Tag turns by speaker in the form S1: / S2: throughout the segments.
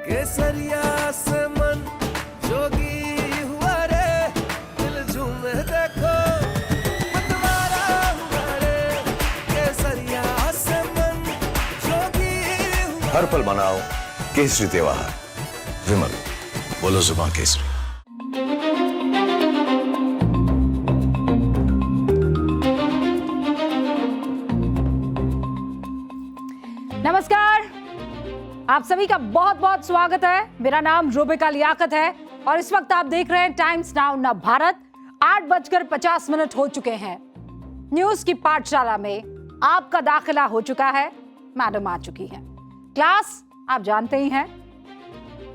S1: केसरिया से मन जोगी हुआ रे, दिल झूमे देखो मतवारा हुआ रे, केसरिया से मन जोगी हुआ।
S2: हर पल मनाओ केसरी त्योहार। विमल, बोलो जुबान केसरी।
S3: नमस्कार, आप सभी का बहुत बहुत स्वागत है। मेरा नाम रुबिका लियाकत है और इस वक्त आप देख रहे हैं टाइम्स नाउ न भारत। 8:50 हो चुके हैं। न्यूज की पाठशाला में आपका दाखिला हो चुका है। मैडम आ चुकी है। क्लास आप जानते ही हैं,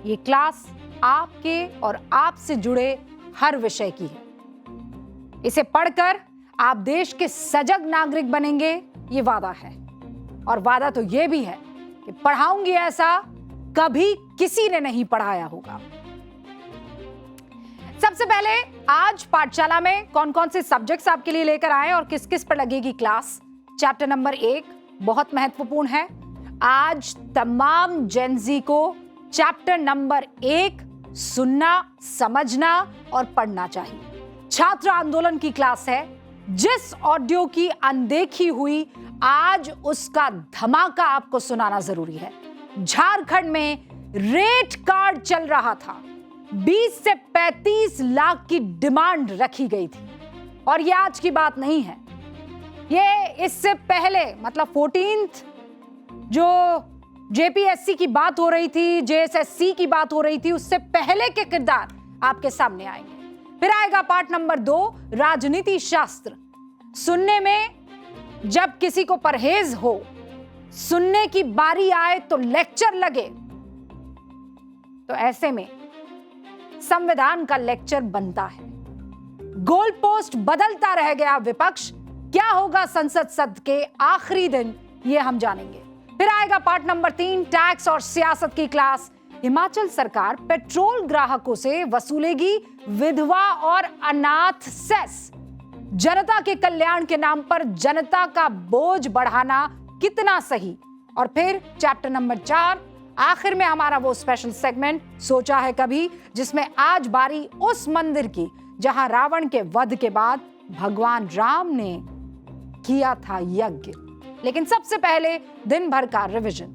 S3: ये क्लास आपके और आपसे जुड़े हर विषय की है। इसे पढ़कर आप देश के सजग नागरिक बनेंगे, ये वादा है। और वादा तो ये भी है कि पढ़ाऊंगी ऐसा कभी किसी ने नहीं पढ़ाया होगा। सबसे पहले आज पाठशाला में कौन कौन से सब्जेक्ट्स आपके लिए लेकर आए और किस किस पर लगेगी क्लास। चैप्टर नंबर 1 बहुत महत्वपूर्ण है। आज तमाम जेनजी को चैप्टर नंबर 1 सुनना, समझना और पढ़ना चाहिए। छात्र आंदोलन की क्लास है। जिस ऑडियो की अनदेखी हुई, आज उसका धमाका आपको सुनाना जरूरी है। झारखंड में रेट कार्ड चल रहा था। 20 से 35 लाख की डिमांड रखी गई थी और यह आज की बात नहीं है। ये इससे पहले मतलब 14th जो जेपीएससी की बात हो रही थी, जेएसएससी की बात हो रही थी, उससे पहले के किरदार आपके सामने आएंगे। फिर आएगा पार्ट नंबर 2 राजनीति शास्त्र। सुनने में जब किसी को परहेज हो, सुनने की बारी आए तो लेक्चर लगे, तो ऐसे में संविधान का लेक्चर बनता है। गोल पोस्ट बदलता रह गया विपक्ष। क्या होगा संसद सत्र के आखिरी दिन, ये हम जानेंगे। फिर आएगा पार्ट नंबर 3 टैक्स और सियासत की क्लास। हिमाचल सरकार पेट्रोल ग्राहकों से वसूलेगी विधवा और अनाथ सेस। जनता के कल्याण के नाम पर जनता का बोझ बढ़ाना कितना सही। और फिर चैप्टर नंबर 4 आखिर में हमारा वो स्पेशल सेगमेंट सोचा है कभी, जिसमें आज बारी उस मंदिर की जहां रावण के वध के बाद भगवान राम ने किया था यज्ञ। लेकिन सबसे पहले दिन भर का रिवीजन।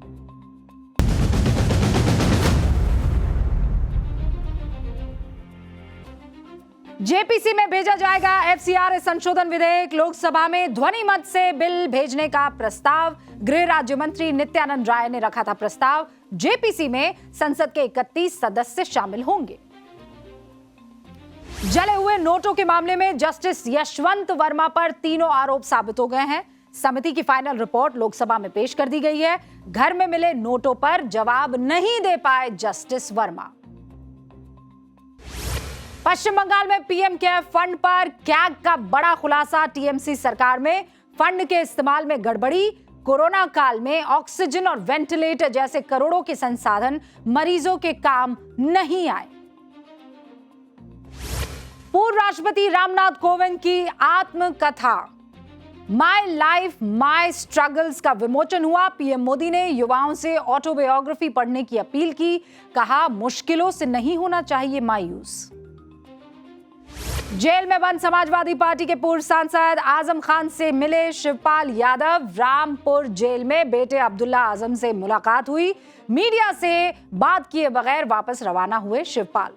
S3: जेपीसी में भेजा जाएगा एफसीआरए संशोधन विधेयक। लोकसभा में ध्वनि मत से बिल भेजने का प्रस्ताव। गृह राज्य मंत्री नित्यानंद राय ने रखा था प्रस्ताव। जेपीसी में संसद के 31 सदस्य शामिल होंगे। जले हुए नोटों के मामले में जस्टिस यशवंत वर्मा पर तीनों आरोप साबित हो गए हैं। समिति की फाइनल रिपोर्ट लोकसभा में पेश कर दी गई है। घर में मिले नोटों पर जवाब नहीं दे पाए जस्टिस वर्मा। पश्चिम बंगाल में पीएम केयर्स फंड पर कैग का बड़ा खुलासा। टीएमसी सरकार में फंड के इस्तेमाल में गड़बड़ी। कोरोना काल में ऑक्सीजन और वेंटिलेटर जैसे करोड़ों के संसाधन मरीजों के काम नहीं आए। पूर्व राष्ट्रपति रामनाथ कोविंद की आत्मकथा माय लाइफ माय स्ट्रगल्स का विमोचन हुआ। पीएम मोदी ने युवाओं से ऑटोबायोग्राफी पढ़ने की अपील की। कहा मुश्किलों से नहीं होना चाहिए मायूस। जेल में बंद समाजवादी पार्टी के पूर्व सांसद आजम खान से मिले शिवपाल यादव। रामपुर जेल में बेटे अब्दुल्ला आजम से मुलाकात हुई। मीडिया से बात किए बगैर वापस रवाना हुए शिवपाल।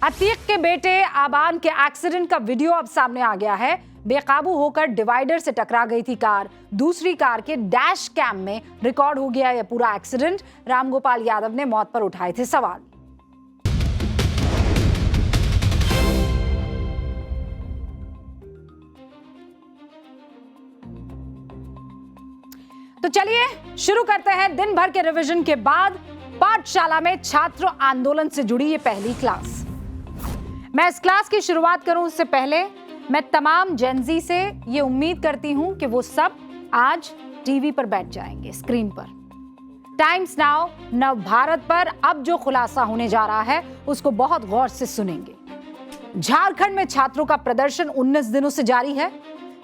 S3: अतीक के बेटे आबान के एक्सीडेंट का वीडियो अब सामने आ गया है। बेकाबू होकर डिवाइडर से टकरा गई थी कार। दूसरी कार के डैश कैम में रिकॉर्ड हो गया यह पूरा एक्सीडेंट। रामगोपाल यादव ने मौत पर उठाए थे सवाल। तो चलिए शुरू करते हैं दिन भर के रिवीजन के बाद पाठशाला में छात्र आंदोलन से जुड़ी ये पहली क्लास। मैं इस क्लास की शुरुआत करूं उससे पहले मैं तमाम जेनजी से ये उम्मीद करती हूं कि वो सब आज टीवी पर बैठ जाएंगे, स्क्रीन पर। टाइम्स नाउ नव भारत पर अब जो खुलासा होने जा रहा है उसको बहुत गौर से सुनेंगे। झारखंड में छात्रों का प्रदर्शन 19 दिनों से जारी है।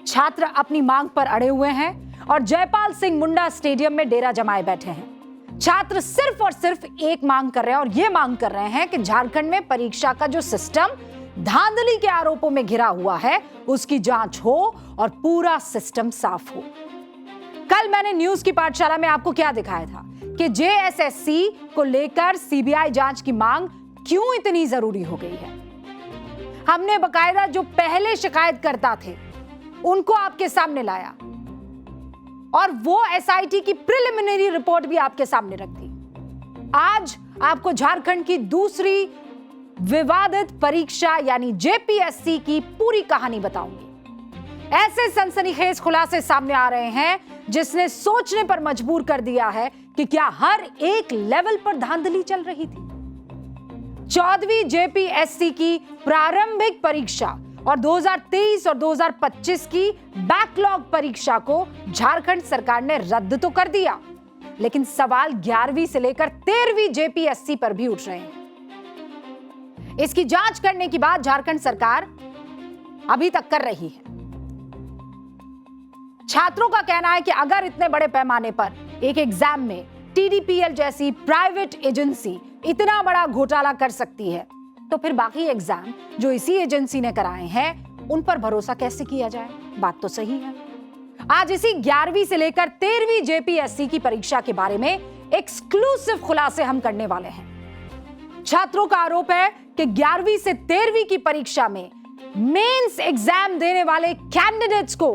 S3: छात्र अपनी मांग पर अड़े हुए हैं और जयपाल सिंह मुंडा स्टेडियम में डेरा जमाए बैठे हैं। छात्र सिर्फ और सिर्फ एक मांग कर रहे हैं, और यह मांग कर रहे हैं कि झारखंड में परीक्षा का जो सिस्टम धांधली के आरोपों में घिरा हुआ है उसकी जांच हो और पूरा सिस्टम साफ हो। कल मैंने न्यूज की पाठशाला में आपको क्या दिखाया था कि जेएसएससी को लेकर सीबीआई जांच की मांग क्यों इतनी जरूरी हो गई है। हमने बकायदा जो पहले शिकायतकर्ता थे उनको आपके सामने लाया और वो एसआईटी की प्रिलिमिनरी रिपोर्ट भी आपके सामने रख दी। आज आपको झारखंड की दूसरी विवादित परीक्षा यानी जेपीएससी की पूरी कहानी बताऊंगी। ऐसे सनसनीखेज खुलासे सामने आ रहे हैं जिसने सोचने पर मजबूर कर दिया है कि क्या हर एक लेवल पर धांधली चल रही थी। 14वीं जेपीएससी की प्रारंभिक परीक्षा और 2023 और 2025 की बैकलॉग परीक्षा को झारखंड सरकार ने रद्द तो कर दिया, लेकिन सवाल 11वीं से लेकर 13वीं जेपीएससी पर भी उठ रहे हैं। इसकी जांच करने की बात झारखंड सरकार अभी तक कर रही है। छात्रों का कहना है कि अगर इतने बड़े पैमाने पर एक एग्जाम में टीडीपीएल जैसी प्राइवेट एजेंसी इतना बड़ा घोटाला कर सकती है, तो फिर बाकी एग्जाम जो इसी एजेंसी ने कराए हैं उन पर भरोसा कैसे किया जाए? बात तो सही है। आज इसी 11वीं से लेकर 13वीं जेपीएससी की परीक्षा के बारे में एक्सक्लूसिव खुलासे हम करने वाले हैं। छात्रों का आरोप है कि 11वीं से 13वीं की परीक्षा में मेंस एग्जाम देने वाले कैंडिडेट्स को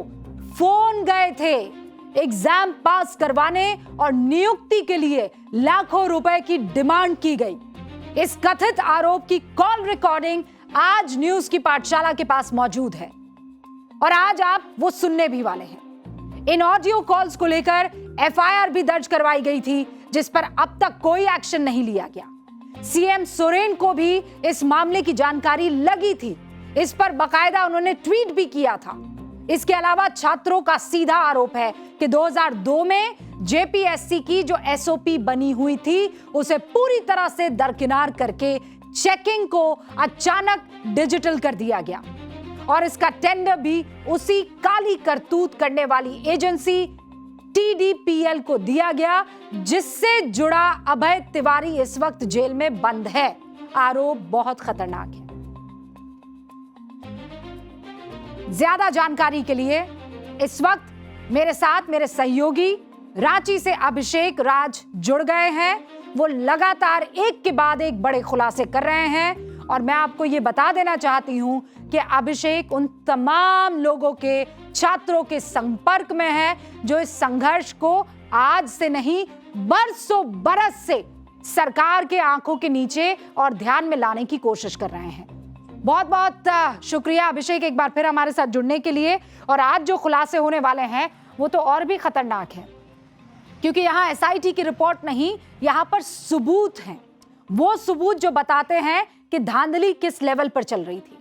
S3: फोन गए थे एग्जाम पास करवाने और नियुक्ति के लिए लाखों रुपए की डिमांड की गई। इस कथित आरोप की कॉल रिकॉर्डिंग आज न्यूज की पाठशाला के पास मौजूद है और आज आप वो सुनने भी वाले हैं। इन ऑडियो कॉल्स को लेकर एफआईआर भी दर्ज करवाई गई थी, जिस पर अब तक कोई एक्शन नहीं लिया गया। सीएम सोरेन को भी इस मामले की जानकारी लगी थी, इस पर बकायदा उन्होंने ट्वीट भी किया था। इसके अलावा छात्रों का सीधा आरोप है कि 2002 में जेपीएससी की जो एसओपी बनी हुई थी उसे पूरी तरह से दरकिनार करके चेकिंग को अचानक डिजिटल कर दिया गया और इसका टेंडर भी उसी काली करतूत करने वाली एजेंसी टीडीपीएल को दिया गया, जिससे जुड़ा अभय तिवारी इस वक्त जेल में बंद है। आरोप बहुत खतरनाक है। ज्यादा जानकारी के लिए इस वक्त मेरे साथ मेरे सहयोगी रांची से अभिषेक राज जुड़ गए हैं। वो लगातार एक के बाद एक बड़े खुलासे कर रहे हैं और मैं आपको ये बता देना चाहती हूं कि अभिषेक उन तमाम लोगों के छात्रों के संपर्क में है जो इस संघर्ष को आज से नहीं बरसों बरस से सरकार के आंखों के नीचे और ध्यान में लाने की कोशिश कर रहे हैं। बहुत बहुत शुक्रिया अभिषेक एक बार फिर हमारे साथ जुड़ने के लिए। और आज जो खुलासे होने वाले हैं वो तो और भी खतरनाक है, क्योंकि यहाँ एसआईटी की रिपोर्ट नहीं, यहाँ पर सबूत हैं। वो सबूत जो बताते हैं कि धांधली किस लेवल पर चल रही थी।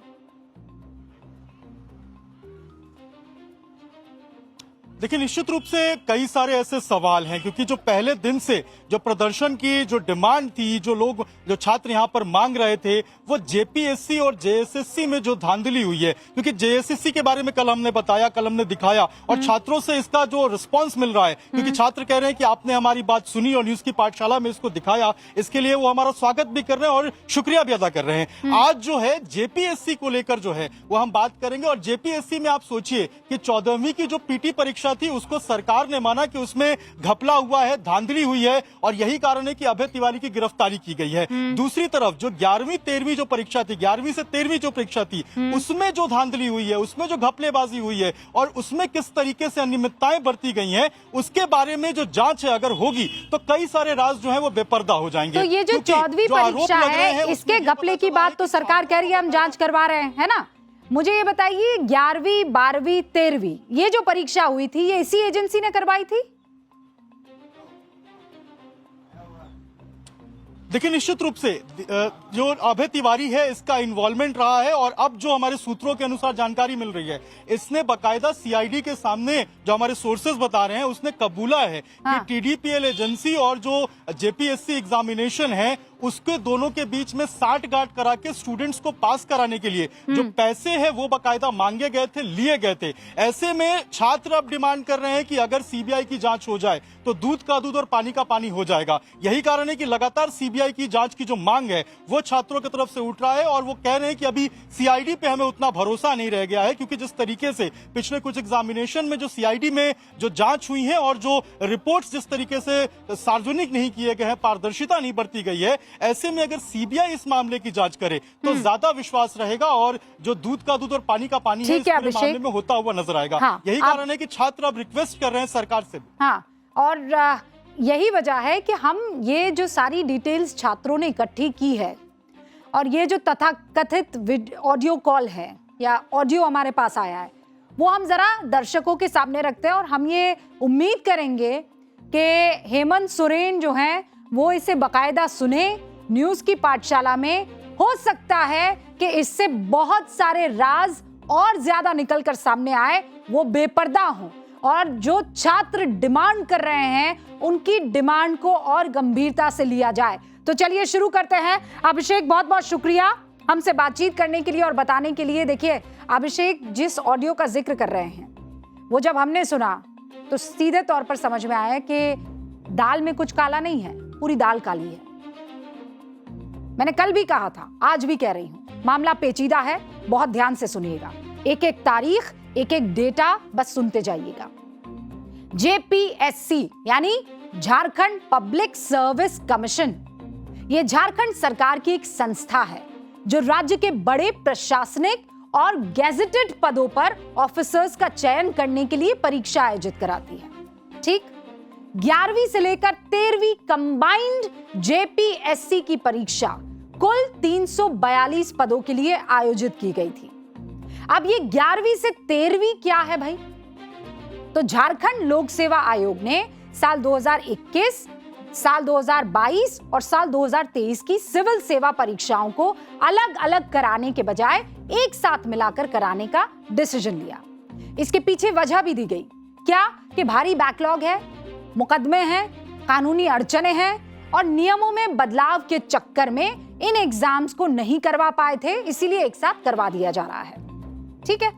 S4: देखिए, निश्चित रूप से कई सारे ऐसे सवाल हैं, क्योंकि जो पहले दिन से जो प्रदर्शन की जो डिमांड थी, जो छात्र यहाँ पर मांग रहे थे, वो जेपीएससी और जेएसएससी में जो धांधली हुई है। क्योंकि जेएसएससी के बारे में कल हमने बताया, कल हमने दिखाया और छात्रों से इसका जो रिस्पांस मिल रहा है, क्योंकि छात्र कह रहे हैं कि आपने हमारी बात सुनी और न्यूज की पाठशाला में इसको दिखाया, इसके लिए वो हमारा स्वागत भी कर रहे हैं और शुक्रिया भी अदा कर रहे हैं। आज जो है जेपीएससी को लेकर जो है वो हम बात करेंगे। और जेपीएससी में आप सोचिए कि 14वीं की जो पीटी परीक्षा थी उसको सरकार ने माना कि उसमें घपला हुआ है, धांधली हुई है और यही कारण है कि अभय तिवारी की गिरफ्तारी की गई है। दूसरी तरफ जो 11वीं 13वीं जो परीक्षा थी, 11वीं से 13वीं जो परीक्षा थी, उसमें जो धांधली हुई है, उसमें जो घपलेबाजी हुई है और उसमें किस तरीके से अनियमितताएं बरती गई हैं, उसके बारे में जो जांच है अगर होगी तो कई सारे राज जो है वो बेपर्दा हो जाएंगे।
S3: तो ये जो 14वीं परीक्षा है इसके घपले की बात तो सरकार कह रही है हम जांच करवा रहे हैं, है ना? मुझे ये बताइए 11वीं 12वीं 13वीं ये जो परीक्षा हुई थी ये इसी एजेंसी ने करवाई थी?
S4: देखिए, निश्चित रूप से जो अभय तिवारी है इसका इन्वॉल्वमेंट रहा है और अब जो हमारे सूत्रों के अनुसार जानकारी मिल रही है, इसने बकायदा सीआईडी के सामने जो हमारे सोर्सेज बता रहे हैं उसने कबूला है कि टीडीपीएल एजेंसी और जो जेपीएससी एग्जामिनेशन है उसके दोनों के बीच में साठ गांठ करा के स्टूडेंट्स को पास कराने के लिए जो पैसे हैं वो बाकायदा मांगे गए थे, लिए गए थे। ऐसे में छात्र अब डिमांड कर रहे हैं कि अगर सीबीआई की जांच हो जाए तो दूध का दूध और पानी का पानी हो जाएगा। यही कारण है कि लगातार सीबीआई की जांच की जो मांग है वो छात्रों की तरफ से उठ रहा है और वो कह रहे हैं कि अभी सीआईडी पे हमें उतना भरोसा नहीं रह गया है, क्योंकि जिस तरीके से पिछले कुछ एग्जामिनेशन में जो सीआईडी में जो जांच हुई है और जो रिपोर्ट्स जिस तरीके से सार्वजनिक नहीं किए गए हैं, पारदर्शिता नहीं बरती गई है, ऐसे में अगर सीबीआई इस मामले की जांच करे तो ज्यादा विश्वास रहेगा और जो दूध का दूध और पानी का पानी है इस पूरे मामले में होता हुआ नजर आएगा।
S3: हाँ,
S4: यही कारण है कि छात्र अब रिक्वेस्ट कर रहे हैं सरकार से।
S3: हाँ, और यही वजह है कि हम ये जो सारी डिटेल्स छात्रों ने इकट्ठी की है और ये जो तथाकथित ऑडियो कॉल है या ऑडियो हमारे पास आया है वो हम जरा दर्शकों के सामने रखते हैं और हम ये उम्मीद करेंगे कि हेमंत सोरेन जो हैं वो इसे बकायदा सुने न्यूज़ की पाठशाला में। हो सकता है कि इससे बहुत सारे राज और ज्यादा निकल कर सामने आए, वो बेपर्दा हों और जो छात्र डिमांड कर रहे हैं उनकी डिमांड को और गंभीरता से लिया जाए। तो चलिए शुरू करते हैं। अभिषेक, बहुत बहुत शुक्रिया हमसे बातचीत करने के लिए और बताने के लिए। देखिए अभिषेक, जिस ऑडियो का जिक्र कर रहे हैं वो जब हमने सुना तो सीधे तौर पर समझ में आया कि दाल में कुछ काला नहीं है, पूरी दाल काली है। मैंने कल भी कहा था, आज भी कह रही हूं, मामला पेचीदा है, बहुत ध्यान से सुनिएगा। एक एक तारीख, एक एक डेटा बस सुनते जाइएगा। जेपीएससी यानी झारखंड पब्लिक सर्विस कमीशन, यह झारखंड सरकार की एक संस्था है जो राज्य के बड़े प्रशासनिक और गैजेटेड पदों पर ऑफिसर्स का चयन करने के लिए परीक्षा आयोजित कराती है। ठीक, 11वीं से लेकर 13वीं कंबाइंड जेपीएससी की परीक्षा कुल 342 पदों के लिए आयोजित की गई थी। अब ये 11वीं से 13वीं क्या है भाई? तो झारखंड लोक सेवा आयोग ने साल 2021, साल 2022 और साल 2023 की सिविल सेवा परीक्षाओं को अलग अलग कराने के बजाय एक साथ मिलाकर कराने का डिसीजन लिया। इसके पीछे वजह भी दी गई, क्या कि भारी बैकलॉग है, मुकदमे हैं, कानूनी अड़चने हैं और नियमों में बदलाव के चक्कर में इन एग्जाम्स को नहीं करवा पाए थे, इसीलिए एक साथ करवा दिया जा रहा है। ठीक है,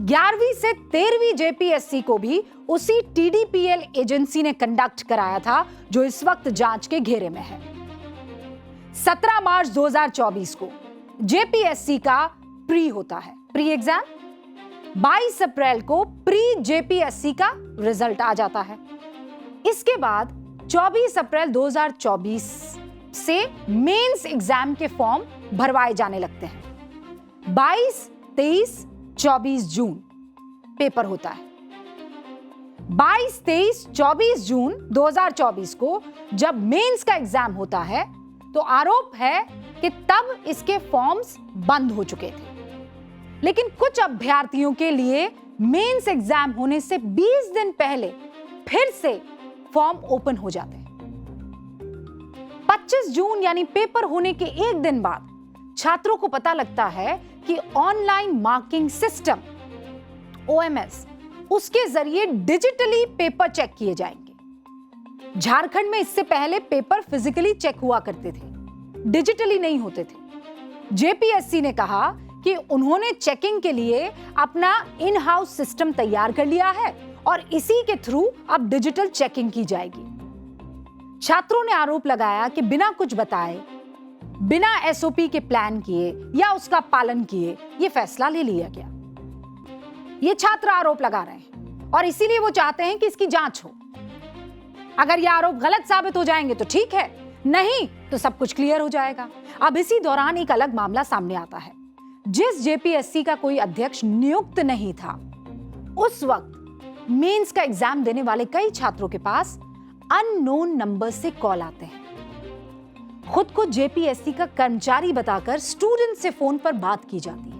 S3: 11वीं से 13वीं जेपीएससी को भी उसी टीडीपीएल एजेंसी ने कंडक्ट कराया था जो इस वक्त जांच के घेरे में है। 17 मार्च 2024 को जेपीएससी का प्री होता है, प्री एग्जाम। 22 अप्रैल को प्री जेपीएससी का रिजल्ट आ जाता है। इसके बाद 24 अप्रैल 2024 से मेंस एग्जाम के फॉर्म भरवाए जाने लगते हैं। 22, 23, 24 जून पेपर होता है। 22, 23, 24 जून 2024 को जब मेंस का एग्जाम होता है तो आरोप है कि तब इसके फॉर्म्स बंद हो चुके थे, लेकिन कुछ अभ्यर्थियों के लिए मेंस एग्जाम होने से 20 दिन पहले फिर से फॉर्म ओपन हो जाते हैं। 25 जून यानी पेपर होने के एक दिन बाद छात्रों को पता लगता है कि ऑनलाइन मार्किंग सिस्टम ओएमएस, उसके जरिए डिजिटली पेपर चेक किए जाएंगे। झारखंड में इससे पहले पेपर फिजिकली चेक हुआ करते थे, डिजिटली नहीं होते थे। जेपीएससी ने कहा कि उन्होंने चेकिंग के लिए अपना इन हाउस सिस्टम तैयार कर लिया है और इसी के थ्रू अब डिजिटल चेकिंग की जाएगी। छात्रों ने आरोप लगाया कि बिना कुछ बताए, बिना एसओपी के प्लान किए या उसका पालन किए ये फैसला ले लिया गया। ये छात्र आरोप लगा रहे हैं और इसीलिए वो चाहते हैं कि इसकी जांच हो। अगर ये आरोप गलत साबित हो जाएंगे तो ठीक है, नहीं तो सब कुछ क्लियर हो जाएगा। अब इसी दौरान एक अलग मामला सामने आता है। जिस जेपीएससी का कोई अध्यक्ष नियुक्त नहीं था, उस वक्त मेंस का एग्जाम देने वाले कई छात्रों के पास अननोन नंबर से कॉल आते हैं। खुद को जेपीएससी का कर्मचारी बताकर स्टूडेंट से फोन पर बात की जाती है।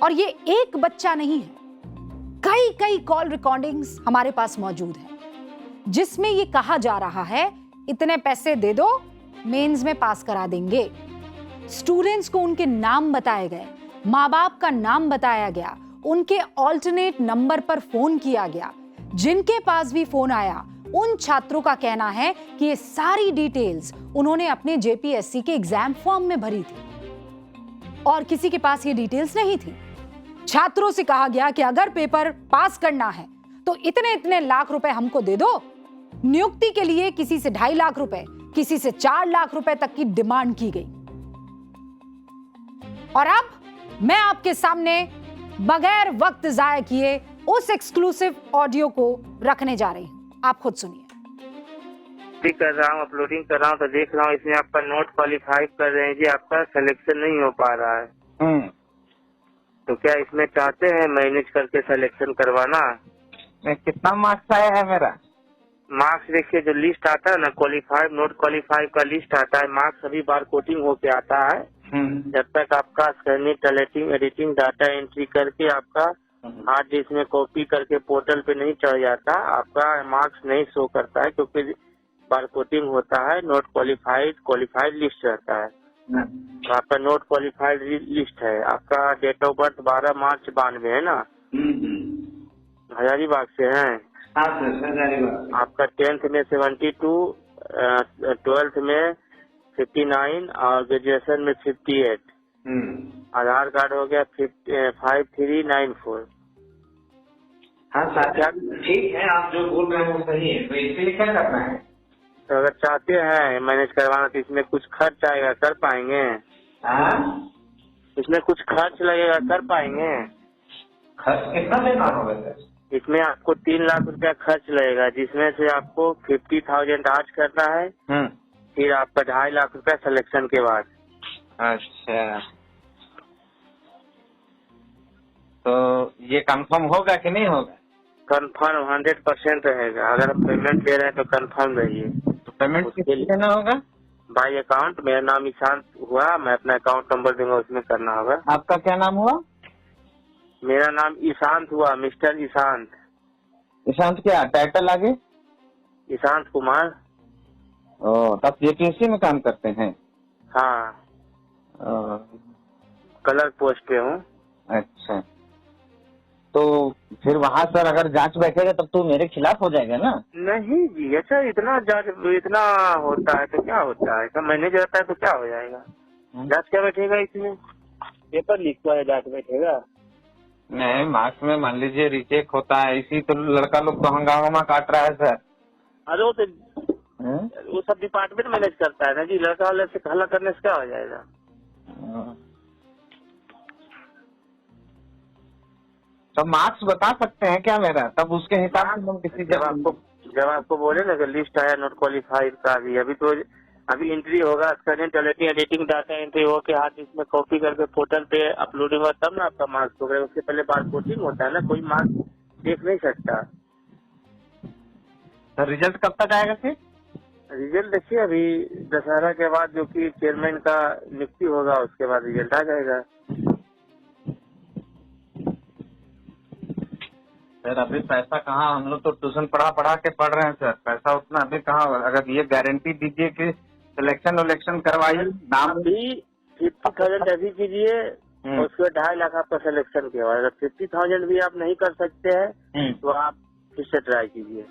S3: और ये एक बच्चा नहीं है, कई कई कॉल रिकॉर्डिंग्स हमारे पास मौजूद है जिसमें ये कहा जा रहा है इतने पैसे दे दो, मेंस में पास करा देंगे। स्टूडेंट्स को उनके नाम बताए गए, माँ बाप का नाम बताया गया, उनके ऑल्टरनेट नंबर पर फोन किया गया। जिनके पास भी फोन आया उन छात्रों का कहना है कि ये सारी डिटेल्स उन्होंने अपने जेपीएससी के एग्जाम फॉर्म में भरी थी और किसी के पास ये डिटेल्स नहीं थी। छात्रों से कहा गया कि अगर पेपर पास करना है तो इतने इतने लाख रुपए हमको दे दो। नियुक्ति के लिए किसी से 2.5 लाख रुपए, किसी से 4 लाख रुपए तक की डिमांड की गई। और अब मैं आपके सामने बगैर वक्त जाया किए उस एक्सक्लूसिव ऑडियो को रखने जा रही हूं, आप खुद सुनिए।
S5: कर रहा हूँ, अपलोडिंग कर रहा हूँ तो देख रहा हूँ इसमें आपका नोट क्वालिफाई कर रहे हैं जी, आपका सिलेक्शन नहीं हो पा रहा है। तो क्या इसमें चाहते हैं मैनेज करके सिलेक्शन करवाना?
S6: कितना मार्क्स आया है मेरा?
S5: मार्क्स देखिए, जो लिस्ट आता है ना, क्वालिफाइड नोट क्वालिफाइड का लिस्ट आता है। मार्क्स अभी बार कोटिंग होके आता है। जब तक आपका स्कैनिंग, टैलेटिंग, एडिटिंग, डाटा एंट्री करके आपका हार्ड डिस्क में कॉपी करके पोर्टल पे नहीं चढ़ जाता, आपका मार्क्स नहीं शो करता है, क्योंकि बार कोटिंग होता है। नोट क्वालिफाइड लिस्ट रहता है। तो आपका नोट क्वालिफाइड लिस्ट है। आपका डेट ऑफ बर्थ 12 मार्च 92 है ना? हजारीबाग से हैं। आपका 10th में 72, 12th में 59 और ग्रेजुएशन में 58। आधार कार्ड हो गया 5394।
S6: हाँ सर, ठीक है, आप जो बोल रहे हैं वो सही है। तो इसके लिए क्या करना है?
S5: तो अगर चाहते हैं मैनेज करवाना तो इसमें कुछ खर्च आएगा, कर पाएंगे? इसमें कुछ खर्च लगेगा, कर पाएंगे?
S6: खर्च कितना देना होगा सर?
S5: इसमें आपको 3 लाख रुपया खर्च लगेगा, जिसमें से आपको 50,000 आज करना है, फिर आपका 2.5 लाख रुपया सिलेक्शन के बाद।
S6: अच्छा, तो ये कंफर्म होगा कि नहीं होगा?
S5: कंफर्म 100% रहेगा। अगर आप पेमेंट दे रहे हैं तो कंफर्म रहिए।
S6: तो पेमेंट किसको देना होगा?
S5: By account. मेरा नाम ईशांत हुआ, मैं अपना अकाउंट नंबर दूंगा, उसमें करना होगा।
S6: आपका क्या नाम हुआ?
S5: मेरा नाम ईशांत हुआ, मिस्टर ईशांत।
S6: ईशांत क्या टाइटल आगे?
S5: ईशांत कुमार।
S6: आप जेपीएससी में काम करते हैं?
S5: हाँ, क्लर्क पोस्ट पे हूँ।
S6: अच्छा, तो फिर वहाँ सर अगर जांच बैठेगा तब तो मेरे खिलाफ हो जाएगा ना?
S5: नहीं जी, अच्छा इतना जांच इतना होता है तो क्या होता है? सब मैनेज रहता है तो क्या हो जाएगा? जांच क्या बैठेगा इसमें? पेपर लीक हुआ है, जांच बैठेगा?
S6: नहीं, मार्क्स में मान लीजिए रीचेक होता है, इसी तो लड़का लोग तो हंगामा काट रहा है सर।
S5: अरे वो सब डिपार्टमेंट मैनेज करता है ना जी, लड़का वाले से हल्ला करने से क्या हो जाएगा?
S6: तो मार्क्स बता सकते हैं क्या मेरा? तब उसके हिसाब से हम किसी
S5: जब आपको बोले ना कि लिस्ट आया नोट क्वालिफाइड का भी, अभी एंट्री होगा, स्कैनिंग, टैलेटिंग, एडिटिंग, डाटा एंट्री हो के हाथ इसमें कॉपी करके पोर्टल पे अपलोडिंग होगा, तब ना आपका मार्क्स होगा। उसके पहले बार कोटिंग होता है ना, कोई मार्क्स देख नहीं सकता।
S6: तो रिजल्ट कब तक आएगा फिर?
S5: रिजल्ट देखिए, अभी दशहरा के बाद जो कि चेयरमैन का नियुक्ति होगा, उसके बाद रिजल्ट आ जाएगा।
S6: सर अभी पैसा कहाँ, हम लोग तो ट्यूशन पढ़ा के पढ़ रहे हैं सर, पैसा उतना अभी कहाँ होगा? अगर ये गारंटी दीजिए कि सिलेक्शन करवाइए, नाम
S5: अभी 50,000 अभी कीजिए, उसके 2.5 लाख आपका सिलेक्शन के बाद। अगर 50,000 भी आप नहीं कर सकते हैं तो आप फिर से ट्राई कीजिए।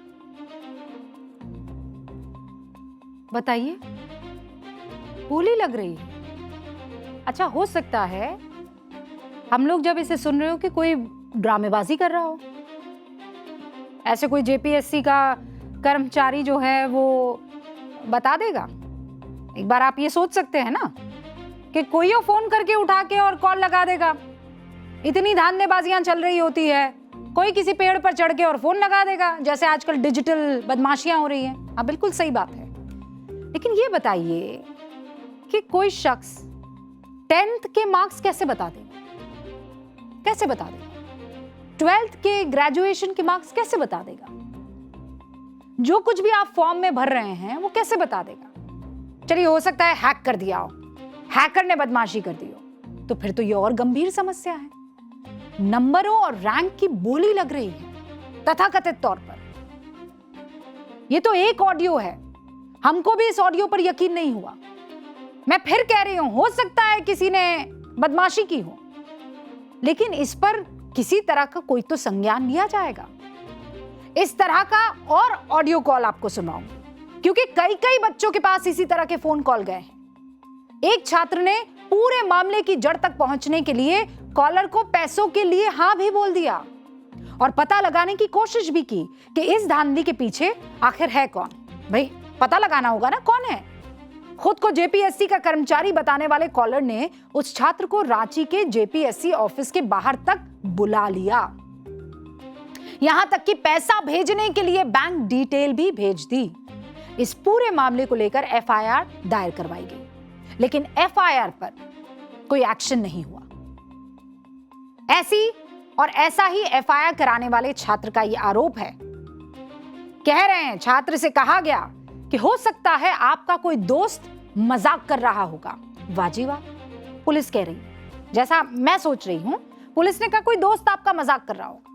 S3: बताइए, बोली लग रही है। अच्छा, हो सकता है हम लोग जब इसे सुन रहे हो कि कोई ड्रामेबाजी कर रहा हो। ऐसे कोई जेपीएससी का कर्मचारी जो है वो बता देगा। एक बार आप ये सोच सकते हैं ना कि कोई फोन करके उठा के और कॉल लगा देगा। इतनी धांधलेबाजियां चल रही होती है, कोई किसी पेड़ पर चढ़ के और फोन लगा देगा, जैसे आजकल डिजिटल बदमाशियां हो रही हैं। हाँ, बिल्कुल सही बात है। लेकिन ये बताइए कि कोई शख्स 10th के मार्क्स कैसे बता देगा? कैसे बता देगा? 12th के ग्रेजुएशन के मार्क्स कैसे बता देगा? जो कुछ भी आप फॉर्म में भर रहे हैं वो कैसे बता देगा? चलिए, हो सकता है हैक कर दिया हो, हैकर ने बदमाशी कर दी हो, तो फिर तो ये और गंभीर समस्या है। नंबरों और रैंक की बोली लग रही है तथाकथित तौर पर। ये तो एक ऑडियो है, हमको भी इस ऑडियो पर यकीन नहीं हुआ। मैं फिर कह रही हूं, हो सकता है किसी ने बदमाशी की हो, लेकिन इस पर किसी तरह का कोई तो संज्ञान लिया जाएगा। इस तरह का और ऑडियो कॉल आपको सुनाऊंगी, क्योंकि कई कई बच्चों के पास इसी तरह के फोन कॉल गए हैं। एक छात्र ने पूरे मामले की जड़ तक पहुंचने के लिए कॉलर को पैसों के लिए हां भी बोल दिया और पता लगाने की कोशिश भी की कि इस धांधली के पीछे आखिर है कौन। भाई पता लगाना होगा ना कौन है। खुद को जेपीएससी का कर्मचारी बताने वाले कॉलर ने उस छात्र को रांची के जेपीएससी ऑफिस के बाहर तक बुला लिया, यहां तक कि पैसा भेजने के लिए बैंक डिटेल भी भेज दी। इस पूरे मामले को लेकर एफआईआर दायर करवाई गई, लेकिन एफआईआर पर कोई एक्शन नहीं हुआ। ऐसी और ऐसा ही एफआईआर कराने वाले छात्र का यह आरोप है। कह रहे हैं छात्र से कहा गया कि हो सकता है आपका कोई दोस्त मजाक कर रहा होगा। वाजी वाह, पुलिस कह रही है, जैसा मैं सोच रही हूं, पुलिस ने कहा कोई दोस्त आपका मजाक कर रहा होगा।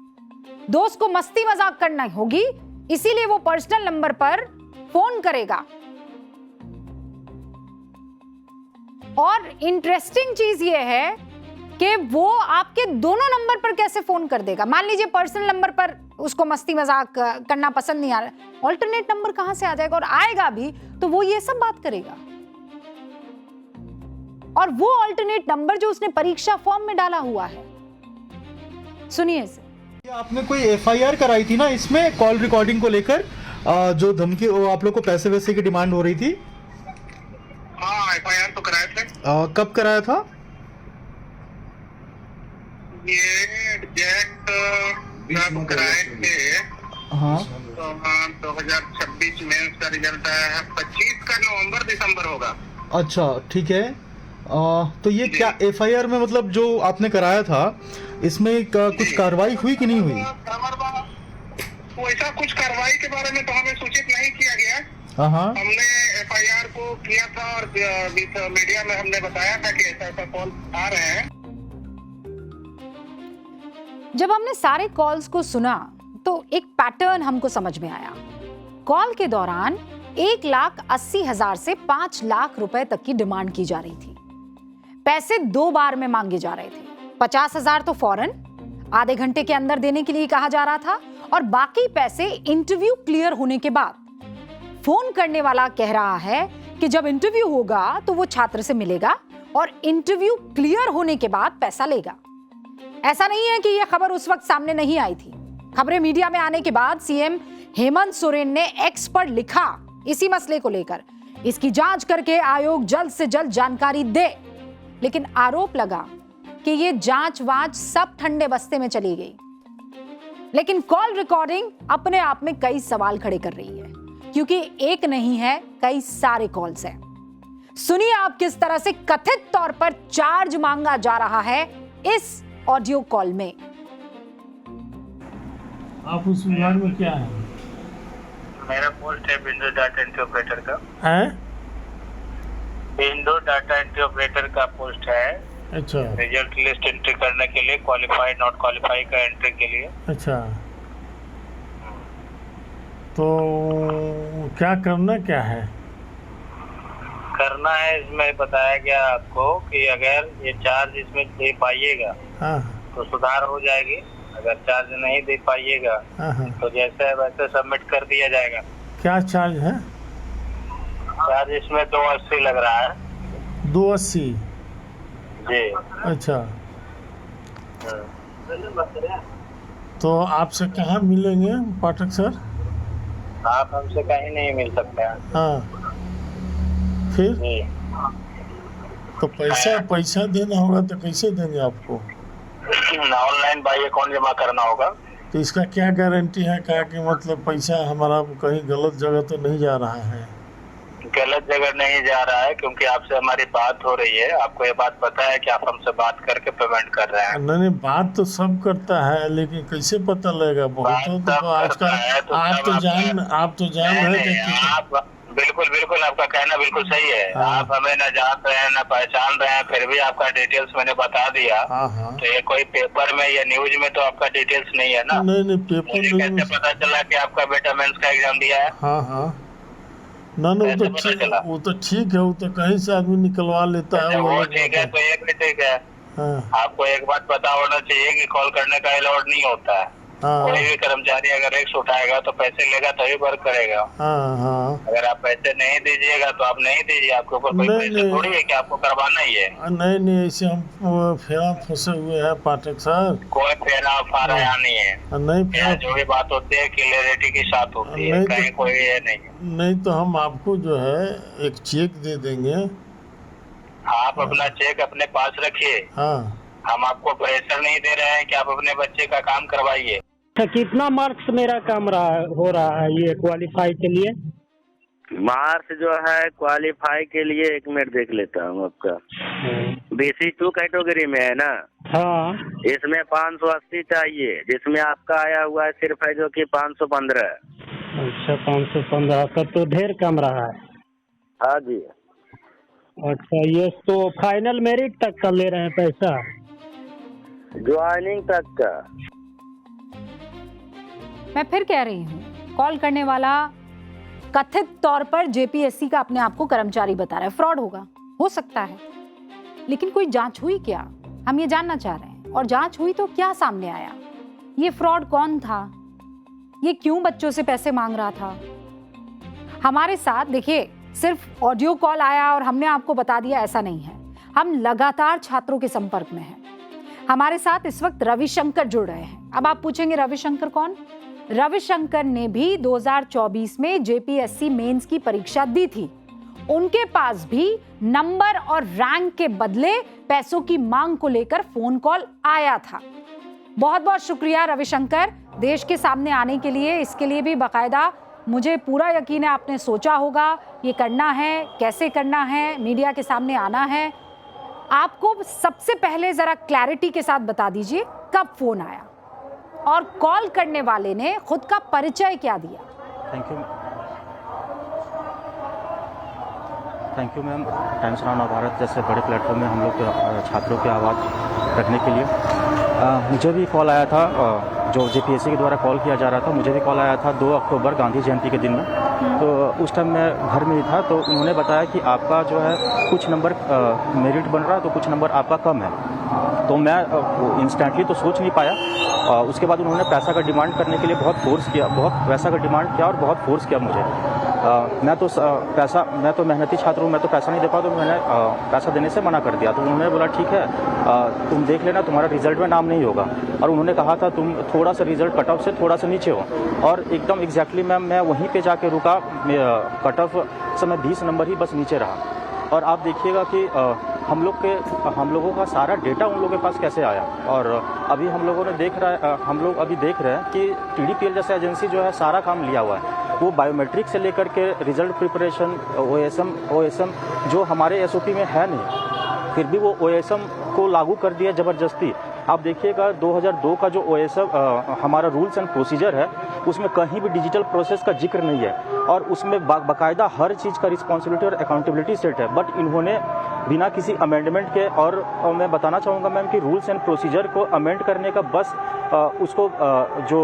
S3: दोस्त को मस्ती मजाक करना होगी, इसीलिए वो पर्सनल नंबर पर फोन करेगा। और इंटरेस्टिंग चीज ये है कि वो आपके दोनों नंबर पर कैसे फोन कर देगा। मान लीजिए पर्सनल नंबर पर उसको मस्ती मजाक करना पसंद नहीं आ रहा, ऑल्टरनेट नंबर कहां से आ जाएगा, और आएगा भी तो वो ये सब बात करेगा। और वो ऑल्टरनेट नंबर जो उसने परीक्षा फॉर्म में डाला हुआ है। सुनिए इसे।
S4: आपने कोई एफआईआर कराई थी ना इसमें कॉल रिकॉर्डिंग को लेकर, जो धमकी आप लोग को पैसे वैसे की डिमांड हो रही थी?
S7: हाँ, एफआईआर तो कराए थे।
S4: कब कराया था?
S7: ये एग्जैक्ट कराए थे।
S4: हाँ,
S7: 2026 में उसका रिजल्ट आया है, 25 का नवंबर दिसंबर होगा।
S4: अच्छा ठीक है। तो ये क्या एफआईआर में मतलब जो आपने कराया था इसमें कुछ कार्रवाई हुई कि नहीं हुई?
S7: वैसा कुछ कार्रवाई के बारे में तो हमें सूचित नहीं किया गया।
S4: हाँ,
S7: हमने एफआईआर को किया था और मीडिया में हमने बताया था कि ऐसा ऐसा कॉल आ रहे हैं।
S3: जब हमने सारे कॉल्स को सुना तो एक पैटर्न हमको समझ में आया। कॉल के दौरान 1,80,000 से 5 लाख रुपए तक की डिमांड की जा रही थी। पैसे 2 बार में मांगे जा रहे थे। 50,000 तो फौरन आधे घंटे के अंदर देने के लिए कहा जा रहा था और बाकी पैसे इंटरव्यू क्लियर होने के बाद। फोन करने वाला कह रहा है कि जब इंटरव्यू होगा तो वो छात्र से मिलेगा और इंटरव्यू क्लियर होने के बाद पैसा लेगा। ऐसा नहीं है कि यह खबर उस वक्त सामने नहीं आई थी। खबरें मीडिया में आने के बाद सीएम हेमंत सोरेन ने एक्स पर लिखा इसी मसले को लेकर, इसकी जांच करके आयोग जल्द से जल्द जानकारी दे। लेकिन आरोप लगा कि ये जांच वांच सब ठंडे बस्ते में चली गई। लेकिन कॉल रिकॉर्डिंग अपने आप में कई सवाल खड़े कर रही है, क्योंकि एक नहीं है कई सारे कॉल्स हैं। सुनिए आप किस तरह से कथित तौर पर चार्ज मांगा जा रहा है इस ऑडियो कॉल में।
S8: आप उस विभाग में क्या है?
S7: मेरा पोस्ट है विंडो डाटा एंट्री ऑपरेटर का।
S8: है?
S7: विंडो डाटा एंट्री ऑपरेटर का पोस्ट है।
S8: अच्छा
S7: रिजल्ट लिस्ट एंट्री करने के लिए, क्वालिफाइड नॉट क्वालिफाइड का एंट्री के लिए।
S8: अच्छा, तो क्या करना क्या है?
S7: करना है इसमें बताया गया आपको कि अगर ये चार्ज इसमें दे पाइएगा
S8: हाँ
S7: तो सुधार हो जाएगी, अगर चार्ज नहीं दे पाइएगा
S8: हाँ।
S7: तो जैसे वैसे सबमिट कर दिया जाएगा।
S8: क्या चार्ज है?
S7: चार्ज इसमें 280 लग रहा है।
S8: 280?
S7: जी।
S8: अच्छा, तो आपसे कहाँ मिलेंगे पाठक सर?
S7: आप हमसे कहीं नहीं मिल सकते हैं।
S8: हाँ, फिर
S7: जी।
S8: तो पैसा देना होगा तो कैसे देंगे आपको?
S7: ऑनलाइन बाई अकाउंट जमा करना होगा।
S8: तो इसका क्या गारंटी है क्या कि मतलब पैसा हमारा कहीं गलत जगह तो नहीं जा रहा है?
S7: गलत जगह नहीं जा रहा है, क्योंकि आपसे हमारी बात हो रही है। आपको ये बात पता है कि आप हमसे बात करके पेमेंट कर रहे हैं।
S8: नहीं, बात तो सब करता है, लेकिन कैसे पता लगेगा? बहुत तो आजकल आप तो जान रहे हैं।
S7: बिल्कुल आपका कहना बिल्कुल सही है।
S8: हाँ।
S7: आप हमें न जान रहे हैं न पहचान रहे हैं, फिर भी आपका डिटेल्स मैंने बता दिया।
S8: हाँ।
S7: तो ये कोई पेपर में या न्यूज में तो आपका डिटेल्स नहीं है ना?
S8: नहीं पेपर
S7: मुझे कैसे पता चला कि आपका बेटा मेंस का एग्जाम दिया है?
S8: हाँ। ना वो तो ठीक है, वो तो कहीं से आदमी निकलवा लेता है।
S7: वो ठीक है तो ये भी ठीक है।
S8: हाँ।
S7: आपको एक बात पता होना चाहिए कि कॉल करने का अलाउड नहीं होता है।
S8: हाँ
S7: कोई भी कर्मचारी अगर रिस्क उठाएगा तो पैसे लेगा तभी वर्क करेगा।
S8: हाँ हाँ।
S7: अगर आप पैसे नहीं दीजिएगा तो आप नहीं दीजिए, आपके ऊपर कोई
S8: नहीं,
S7: पैसे
S8: नहीं।
S7: थोड़ी है कि आपको करवाना ही है।
S8: नहीं नहीं, ऐसे हम फेरा फंसे हुए हैं पाठक सर।
S7: कोई फेरा फारा यहाँ नहीं है।
S8: नहीं
S7: यहाँ जो भी बात होती है क्लियरिटी के साथ होती है,
S8: नहीं
S7: कहीं
S8: तो-
S7: कोई ये नहीं।
S8: नहीं तो हम आपको जो है एक चेक दे देंगे।
S7: आप अपना चेक अपने पास रखिए,
S8: हाँ
S7: हम आपको प्रेशर नहीं दे रहे हैं कि आप अपने बच्चे का काम करवाइए।
S9: तो कितना मार्क्स मेरा कम हो रहा है ये क्वालिफाई के लिए?
S5: मार्क्स जो है क्वालिफाई के लिए, एक मिनट देख लेता हूँ आपका। BC2 कैटेगरी में है ना?
S9: हाँ।
S5: इसमें 580 चाहिए, जिसमें आपका आया हुआ है सिर्फ है जो कि 515।
S9: अच्छा 515 का तो ढेर कम रहा है।
S5: हाँ जी।
S9: अच्छा ये तो फाइनल मेरिट तक का ले रहे हैं पैसा?
S5: ज्वाइनिंग तक का।
S3: मैं फिर कह रही हूँ, कॉल करने वाला कथित तौर पर जेपीएससी का अपने आप को कर्मचारी बता रहा है। फ्रॉड होगा, हो सकता है, लेकिन कोई जांच हुई क्या? हम ये जानना चाह रहे हैं। और जांच हुई तो क्या सामने आया? ये फ्रॉड कौन था? ये क्यों बच्चों से पैसे मांग रहा था? हमारे साथ देखिए, सिर्फ ऑडियो कॉल आया और हमने आपको बता दिया, ऐसा नहीं है। हम लगातार छात्रों के संपर्क में हैं। हमारे साथ इस वक्त रविशंकर जुड़ रहे हैं। अब आप पूछेंगे रविशंकर कौन? रविशंकर ने भी 2024 में जेपीएससी मेंस की परीक्षा दी थी। उनके पास भी नंबर और रैंक के बदले पैसों की मांग को लेकर फोन कॉल आया था। बहुत बहुत शुक्रिया रविशंकर, देश के सामने आने के लिए। इसके लिए भी बाकायदा मुझे पूरा यकीन है आपने सोचा होगा ये करना है, कैसे करना है, मीडिया के सामने आना है। आपको सबसे पहले जरा क्लैरिटी के साथ बता दीजिए कब फोन आया और कॉल करने वाले ने खुद का परिचय क्या दिया?
S10: Thank you ma'am. Times now Navbharat जैसे बड़े प्लेटफॉर्म में हम लोग के छात्रों की आवाज़ रखने के लिए मुझे भी कॉल आया था, जो जेपीएससी के द्वारा कॉल किया जा रहा था। मुझे भी कॉल आया था 2 अक्टूबर गांधी जयंती के दिन में। तो उस टाइम मैं घर में ही था, तो उन्होंने बताया कि आपका जो है कुछ नंबर मेरिट बन रहा है, तो कुछ नंबर आपका कम है। तो मैं इंस्टेंटली तो सोच नहीं पाया। उसके बाद उन्होंने पैसा का डिमांड करने के लिए बहुत फोर्स किया, बहुत पैसा का डिमांड किया और बहुत फोर्स किया मुझे। मैं तो मेहनती छात्र हूँ, मैं तो पैसा नहीं दे पाता, तो मैंने पैसा देने से मना कर दिया। तो उन्होंने बोला ठीक है, तुम देख लेना, तुम्हारा रिजल्ट में नाम नहीं होगा। और उन्होंने कहा था तुम थोड़ा सा रिजल्ट कट ऑफ से थोड़ा सा नीचे हो। और एकदम एग्जैक्टली मैम मैं वहीं पे जाके रुका, कट ऑफ से मैं 20 नंबर ही बस नीचे रहा। और आप देखिएगा कि हम लोगों का सारा डेटा उन लोगों के पास कैसे आया। और अभी हम लोग अभी देख रहे हैं कि TDPL जैसे एजेंसी जो है सारा काम लिया हुआ है। वो बायोमेट्रिक से लेकर के रिजल्ट प्रिपरेशन, OSM जो हमारे SOP में है नहीं, फिर भी वो OSM को लागू कर दिया ज़बरदस्ती। आप देखिएगा 2002 का जो OSM हमारा रूल्स एंड प्रोसीजर है, उसमें कहीं भी डिजिटल प्रोसेस का जिक्र नहीं है। और उसमें बाकायदा हर चीज़ का रिस्पॉन्सिबिलिटी और अकाउंटेबिलिटी सेट है। बट इन्होंने बिना किसी अमेंडमेंट के, और मैं बताना चाहूँगा मैम कि रूल्स एंड प्रोसीजर को अमेंड करने का बस उसको जो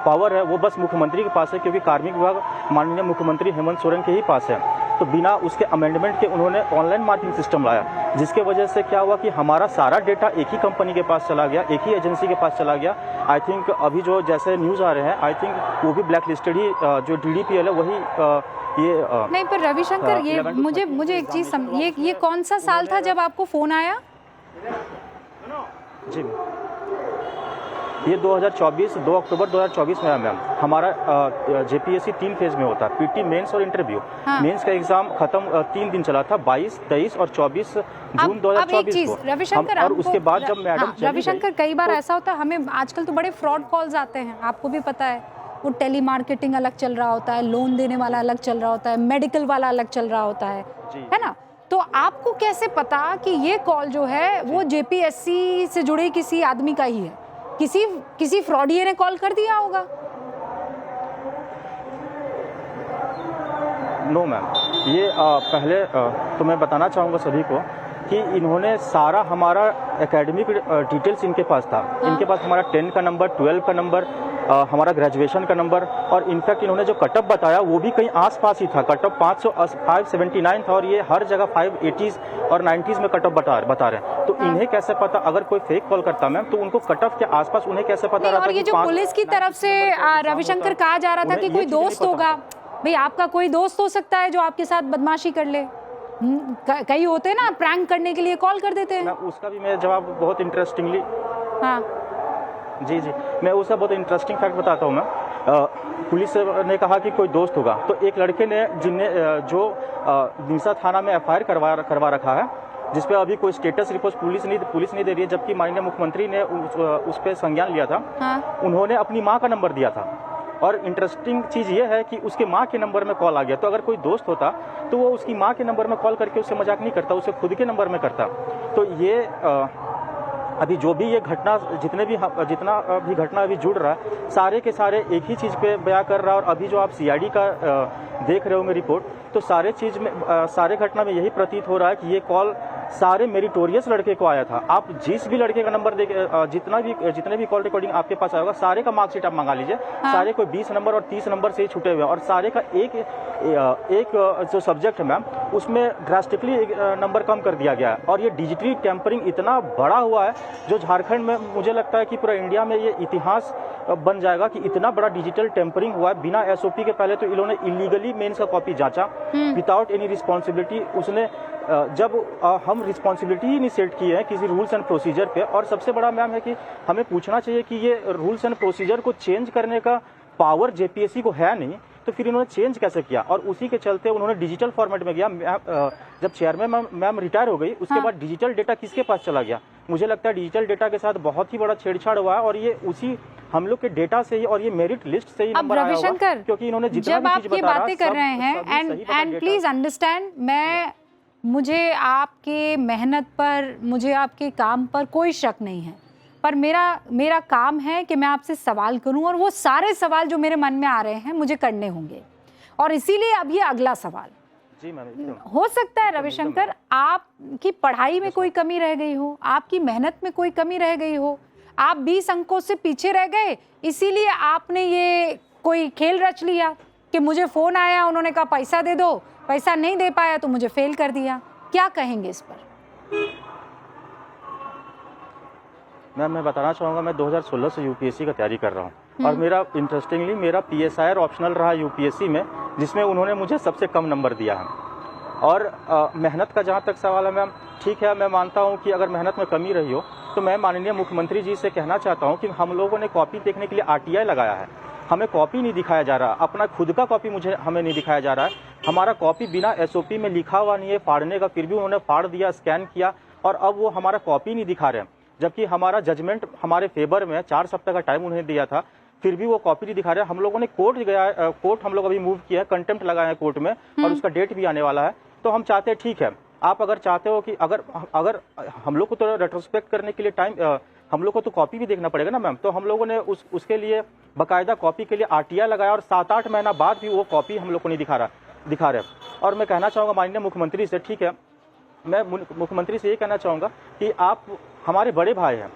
S10: पावर है वो बस मुख्यमंत्री के पास है, क्योंकि कार्मिक विभाग माननीय मुख्यमंत्री हेमंत सोरेन के ही पास है। तो बिना उसके अमेंडमेंट के उन्होंने ऑनलाइन मार्किंग सिस्टम लाया, जिसके वजह से क्या हुआ कि हमारा सारा डेटा एक ही कंपनी के पास चला गया, एक ही एजेंसी के पास चला गया। आई थिंक अभी जो जैसे न्यूज़ आ रहे हैं, आई थिंक वो भी ब्लैक लिस्टेड ही जो DDPL है वही ये
S3: नहीं, पर रविशंकर ये मुझे एक चीज ये कौन सा साल था जब आपको फोन आया?
S10: जी ये 2024 2 अक्टूबर 2024 में है मैम। हमारा जेपीएससी 3 फेज में होता है, PT मेंस और इंटरव्यू।
S3: हाँ।
S10: मेंस का एग्जाम खत्म 3 दिन चला था, 22, 23 और 24 जून 2024 को।
S3: रविशंकर,
S10: और उसके बाद जब मैडम
S3: रविशंकर कई बार ऐसा होता है, हमें आजकल तो बड़े फ्रॉड कॉल्स आते हैं, आपको भी पता है। वो टेली मार्केटिंग अलग चल रहा होता है, लोन देने वाला अलग चल रहा होता है, मेडिकल वाला अलग चल रहा होता है ना? तो आपको कैसे पता कि ये कॉल जो है वो जेपीएससी से जुड़े किसी आदमी का ही है? किसी फ्रॉडिये ने कॉल कर दिया होगा?
S10: नो मैम, ये पहले तो मैं बताना चाहूँगा सभी को कि इन्होंने सारा हमारा एकेडमिक डिटेल्स इनके पास था। हाँ। इनके पास हमारा 10 का नंबर, 12 का नंबर, हमारा ग्रेजुएशन का नंबर, और इनफैक्ट इन्होंने जो कटअप बताया वो भी कहीं आसपास ही था। कटअप 579 था और ये हर जगह 580s और 90s में कटअप बता रहे हैं। तो इन्हें कैसे पता, अगर कोई फेक कॉल करता मैम तो उनको कटअप के आसपास उन्हें कैसे पता रहता?
S3: और ये जो पुलिस की तरफ से रविशंकर कहा जा रहा था कि कोई दोस्त होगा, भाई आपका कोई दोस्त हो सकता है जो आपके साथ बदमाशी कर ले। कई होते हैं ना प्रैंक करने के लिए कॉल कर देते हैं।
S10: उसका भी मैं जवाब बहुत इंटरेस्टिंगली, हाँ जी मैं उसका बहुत इंटरेस्टिंग फैक्ट बताता हूँ मैं। पुलिस ने कहा कि कोई दोस्त होगा, तो एक लड़के ने जो निशा थाना में FIR करवा रखा है, जिस पे अभी कोई स्टेटस रिपोर्ट पुलिस नहीं दे रही है, जबकि माननीय मुख्यमंत्री ने उस पे संज्ञान लिया था। हाँ? उन्होंने अपनी माँ का नंबर दिया था, और इंटरेस्टिंग चीज़ ये है कि उसके माँ के नंबर में कॉल आ गया। तो अगर कोई दोस्त होता तो वो उसकी माँ के नंबर में कॉल करके उससे मजाक नहीं करता, उसे खुद के नंबर में करता। तो ये अभी जो भी ये घटना, जितना भी घटना अभी जुड़ रहा है, सारे के सारे एक ही चीज़ पे बयां कर रहा है। और अभी जो आप CID का देख रहे होंगे रिपोर्ट, तो सारे घटना में यही प्रतीत हो रहा है कि ये कॉल सारे मेरिटोरियस लड़के को आया था। आप जिस भी लड़के का नंबर जितने भी कॉल रिकॉर्डिंग आपके पास आएगा, सारे का मार्कशीट आप मंगा लीजिए। हाँ। सारे कोई 20 नंबर और 30 नंबर से ही छूटे हुए हैं, और सारे का एक जो सब्जेक्ट है मैम, उसमें ड्रास्टिकली नंबर कम कर दिया गया है। और ये डिजिटली टेम्परिंग इतना बड़ा हुआ है, जो झारखंड में मुझे लगता है कि पूरा इंडिया में ये इतिहास बन जाएगा कि इतना बड़ा डिजिटल टेम्परिंग हुआ है बिना SOP के। पहले तो इन्होंने इलीगली मेंस का कॉपी जांचा विदाउट एनी रिस्पॉन्सिबिलिटी। उसने जब हम रिस्पॉन्सिबिलिटी ही नहीं सेट की है किसी रूल्स एंड प्रोसीजर पे। और सबसे बड़ा मैम है कि हमें पूछना चाहिए कि ये रूल्स एंड प्रोसीजर को चेंज करने का पावर JPSC को है नहीं, तो फिर इन्होंने चेंज कैसे किया? और उसी के चलते उन्होंने डिजिटल फॉर्मेट में गया। जब चेयरमैन मैम रिटायर हो गई, उसके बाद डिजिटल डेटा किसके पास चला गया? मुझे लगता है डिजिटल डेटा के साथ बहुत ही बड़ा छेड़छाड़ हुआ है, और ये उसी हम लोग के डेटा से ही और ये मेरिट लिस्ट से ही नंबर आया होगा, क्योंकि इन्होंने जितना भी चीज
S3: बताया, बातें कर रहे हैं एंड प्लीज अंडरस्टैंड, मुझे आपके मेहनत पर, मुझे आपके काम पर कोई शक नहीं है, पर मेरा काम है कि मैं आपसे सवाल करूं, और वो सारे सवाल जो मेरे मन में आ रहे हैं मुझे करने होंगे। और इसीलिए अब ये अगला सवाल
S10: जी मैम,
S3: हो सकता है रविशंकर आपकी पढ़ाई में कोई कमी रह गई हो, आपकी मेहनत में कोई कमी रह गई हो, आप 20 अंकों से पीछे रह गए, इसीलिए आपने ये कोई खेल रच लिया कि मुझे फोन आया, उन्होंने कहा पैसा दे दो, पैसा नहीं दे पाया तो मुझे फेल कर दिया। क्या कहेंगे इस पर?
S10: मैम मैं बताना चाहूँगा, मैं 2016 से UPSC का तैयारी कर रहा हूँ, और मेरा इंटरेस्टिंगली मेरा PSIR ऑप्शनल रहा UPSC में, जिसमें उन्होंने मुझे सबसे कम नंबर दिया है। और मेहनत का जहाँ तक सवाल है मैम, ठीक है, मैं मानता हूँ कि अगर मेहनत में कमी रही हो, तो मैं माननीय मुख्यमंत्री जी से कहना चाहता हूँ कि हम लोगों ने कॉपी देखने के लिए RTI लगाया है, हमें कॉपी नहीं दिखाया जा रहा, अपना खुद का कॉपी हमें नहीं दिखाया जा रहा है। हमारा कॉपी बिना SOP में लिखा हुआ नहीं है फाड़ने का, फिर भी उन्होंने फाड़ दिया, स्कैन किया, और अब वो हमारा कॉपी नहीं दिखा रहे हैं, जबकि हमारा जजमेंट हमारे फेवर में 4 सप्ताह का टाइम उन्हें दिया था, फिर भी वो कॉपी नहीं दिखा रहे। हम लोगों ने कोर्ट हम लोग अभी मूव किया है, कंटेम्प्ट लगाए हैं कोर्ट में, और उसका डेट भी आने वाला है। तो हम चाहते हैं, ठीक है, आप अगर चाहते हो कि अगर हम लोग को तो रेट्रोस्पेक्ट करने के लिए टाइम, हम लोग को तो कॉपी भी देखना पड़ेगा ना मैम, तो हम लोगों ने उसके लिए बाकायदा कॉपी के लिए RTI लगाया, और 7-8 महीना बाद भी वो कॉपी हम लोग को नहीं दिखा रहे। और मैं कहना चाहूँगा माननीय मुख्यमंत्री से, ठीक है, मैं मुख्यमंत्री से ये कहना चाहूँगा कि आप हमारे बड़े भाई हैं,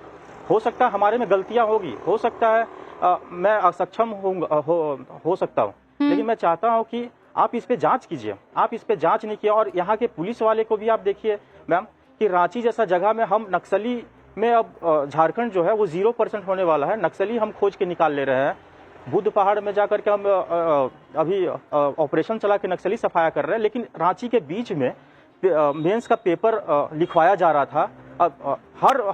S10: हो सकता है हमारे में गलतियाँ होगी, हो सकता है मैं असक्षम हो सकता हूँ, लेकिन मैं चाहता हूँ कि आप इस पे जांच कीजिए। आप इस पे जांच नहीं किया, और यहाँ के पुलिस वाले को भी आप देखिए मैम कि रांची जैसा जगह में हम नक्सली में, अब झारखंड जो है वो 0% होने वाला है, नक्सली हम खोज के निकाल ले रहे हैं। बुद्ध पहाड़ में जाकर के हम अभी ऑपरेशन चला के नक्सली सफाया कर रहे हैं, लेकिन रांची के बीच में मेंस का पेपर लिखवाया जा रहा था। अब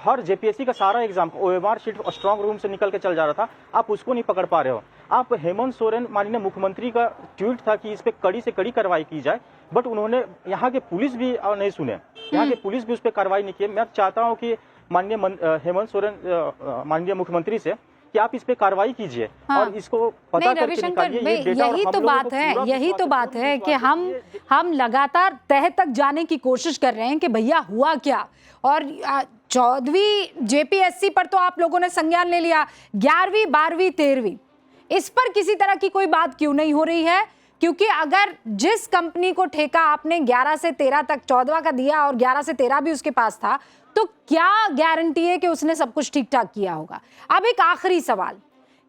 S10: हर JPSC का सारा exam OMR sheet strong room से निकल के चल जा रहा था, आप उसको नहीं पकड़ पा रहे हो। आप हेमंत सोरेन माननीय मुख्यमंत्री का ट्वीट था कि इस पे कड़ी से कड़ी कार्रवाई की जाए, बट उन्होंने, यहाँ के पुलिस भी नहीं सुने, यहाँ के पुलिस भी उस पर कार्रवाई नहीं की। मैं चाहता हूँ कि माननीय हेमंत सोरेन माननीय मुख्यमंत्री से कि आप इस पे कार्रवाई कीजिए, हाँ। और इसको पता करके निकालिए ये डेटा।
S3: यही तो बात है कि हम लगातार तह तक जाने की कोशिश कर रहे हैं कि भैया हुआ क्या। और 14वीं JPSC पर तो आप लोगों ने संज्ञान ले लिया, 11वीं 12वीं 13वीं, इस पर किसी तरह की कोई बात क्यों नहीं हो रही है? क्योंकि अगर जिस कंपनी को ठेका आपने 11 से 13 तक 14वां का दिया और 11 से 13 भी उसके पास था, तो क्या गारंटी है कि उसने सब कुछ ठीक ठाक किया होगा? अब एक आखिरी सवाल,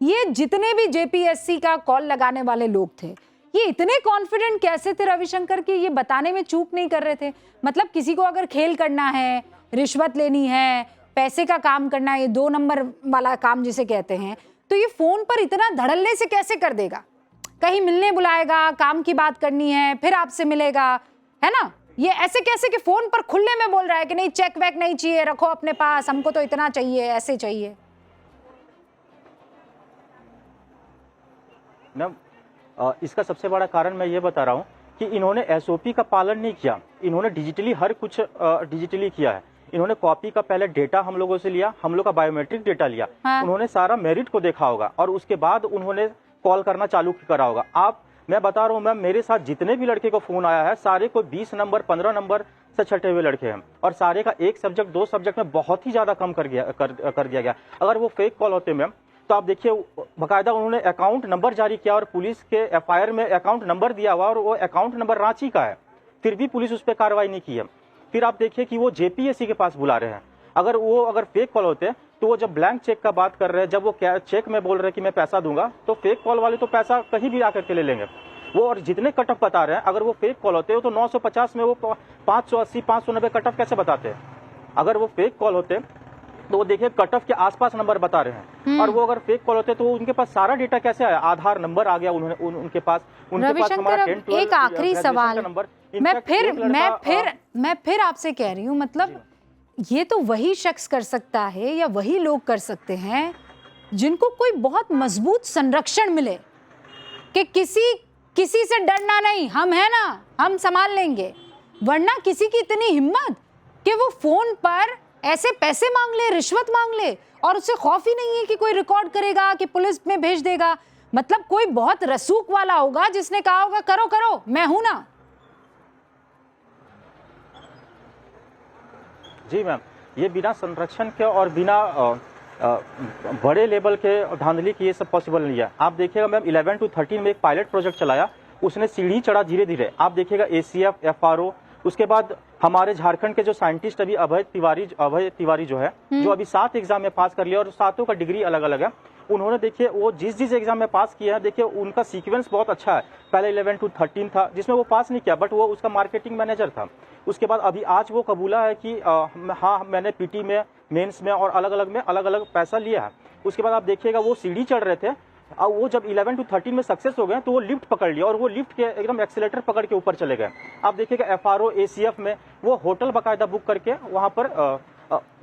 S3: ये जितने भी जेपीएससी का कॉल लगाने वाले लोग थे, ये इतने कॉन्फिडेंट कैसे थे रविशंकर कि ये बताने में चूक नहीं कर रहे थे? मतलब किसी को अगर खेल करना है, रिश्वत लेनी है, पैसे का काम करना है, ये 2 नंबर वाला काम जिसे कहते हैं, तो ये फोन पर इतना धड़ल्ले से कैसे कर देगा? कहीं मिलने बुलाएगा, काम की बात करनी है, फिर आपसे मिलेगा, है ना? ये ऐसे कैसे कि फोन पर खुले में बोल रहा है कि नहीं चेक वेक नहीं चाहिए, रखो अपने पास, हमको तो इतना चाहिए, ऐसे चाहिए।
S10: मैम, इसका सबसे बड़ा कारण मैं ये बता रहा हूँ कि इन्होंने एसओपी का पालन नहीं किया। इन्होंने डिजिटली हर कुछ डिजिटली किया है। इन्होंने कॉपी का पहले डेटा हम लोगों से लिया, हम लोग का बायोमेट्रिक डेटा लिया।
S3: हाँ।
S10: उन्होंने सारा मेरिट को देखा होगा और उसके बाद उन्होंने कॉल करना चालू करा होगा। मैं बता रहा हूँ मैम, मेरे साथ जितने भी लड़के को फोन आया है, सारे को 20 नंबर 15 नंबर से छटे हुए लड़के हैं और सारे का 1 सब्जेक्ट 2 सब्जेक्ट में बहुत ही ज्यादा कम कर दिया गया। अगर वो फेक कॉल होते मैम तो आप देखिए बकायदा उन्होंने अकाउंट नंबर जारी किया और पुलिस के एफआईआर में अकाउंट नंबर दिया हुआ और वो अकाउंट नंबर रांची का है, फिर भी पुलिस उस पर कार्रवाई नहीं की है। फिर आप देखिए कि वो जेपीएससी के पास बुला रहे हैं। अगर फेक कॉल होते तो वो जब ब्लैंक चेक का बात कर रहे हैं, जब वो चेक में बोल रहे हैं कि मैं पैसा दूंगा, तो फेक कॉल वाले तो पैसा कहीं भी आकर के ले लेंगे वो। और जितने कट ऑफ बता रहे हैं, अगर वो फेक कॉल होते तो 950 में वो 580 590 कट ऑफ कैसे बताते हैं? अगर वो फेक कॉल होते तो वो देखिए कट ऑफ के आसपास नंबर बता रहे हैं। और वो अगर फेक कॉल होते तो उनके पास सारा डेटा कैसे आया? आधार नंबर आ गया उनके पास हमारा 10 12
S3: एक आखिरी सवाल
S10: नंबर।
S3: मैं फिर आपसे कह रही हूँ, मतलब ये तो वही शख्स कर सकता है या वही लोग कर सकते हैं जिनको कोई बहुत मजबूत संरक्षण मिले कि किसी से डरना नहीं, हम है ना, हम संभाल लेंगे। वरना किसी की इतनी हिम्मत कि वो फोन पर ऐसे पैसे मांग ले, रिश्वत मांग ले और उससे खौफ ही नहीं है कि कोई रिकॉर्ड करेगा, कि पुलिस में भेज देगा। मतलब कोई बहुत रसूख वाला होगा जिसने कहा होगा करो करो, मैं हूं ना।
S10: जी मैम, ये बिना संरक्षण के और बिना बड़े लेवल के धांधली की ये सब पॉसिबल नहीं है। आप देखिएगा मैम 11 to 13 में एक पायलट प्रोजेक्ट चलाया, उसने सीढ़ी चढ़ा धीरे धीरे। आप देखिएगा एसीएफ, एफआरओ, उसके बाद हमारे झारखंड के जो साइंटिस्ट अभी अभय तिवारी जो है, जो अभी 7 एग्जाम में पास कर लिया और 7 का डिग्री अलग अलग है। उन्होंने देखिए वो जिस एग्जाम में पास किया है, देखिए उनका सीक्वेंस बहुत अच्छा है। पहले 11 to 13 था जिसमें वो पास नहीं किया, बट वो उसका मार्केटिंग मैनेजर था। उसके बाद अभी आज वो कबूला है कि हाँ मैंने पीटी में, मेंस में और अलग अलग पैसा लिया है। उसके बाद आप देखिएगा वो सीढ़ी चढ़ रहे थे और वो जब 11 to 13 में सक्सेस हो गए तो वो लिफ्ट पकड़ लिया और वो लिफ्ट के एकदम एक्सीलेटर पकड़ के ऊपर चले गए। आप देखिएगा एफआरओ, एसीएफ में वो होटल बाकायदा बुक करके वहाँ पर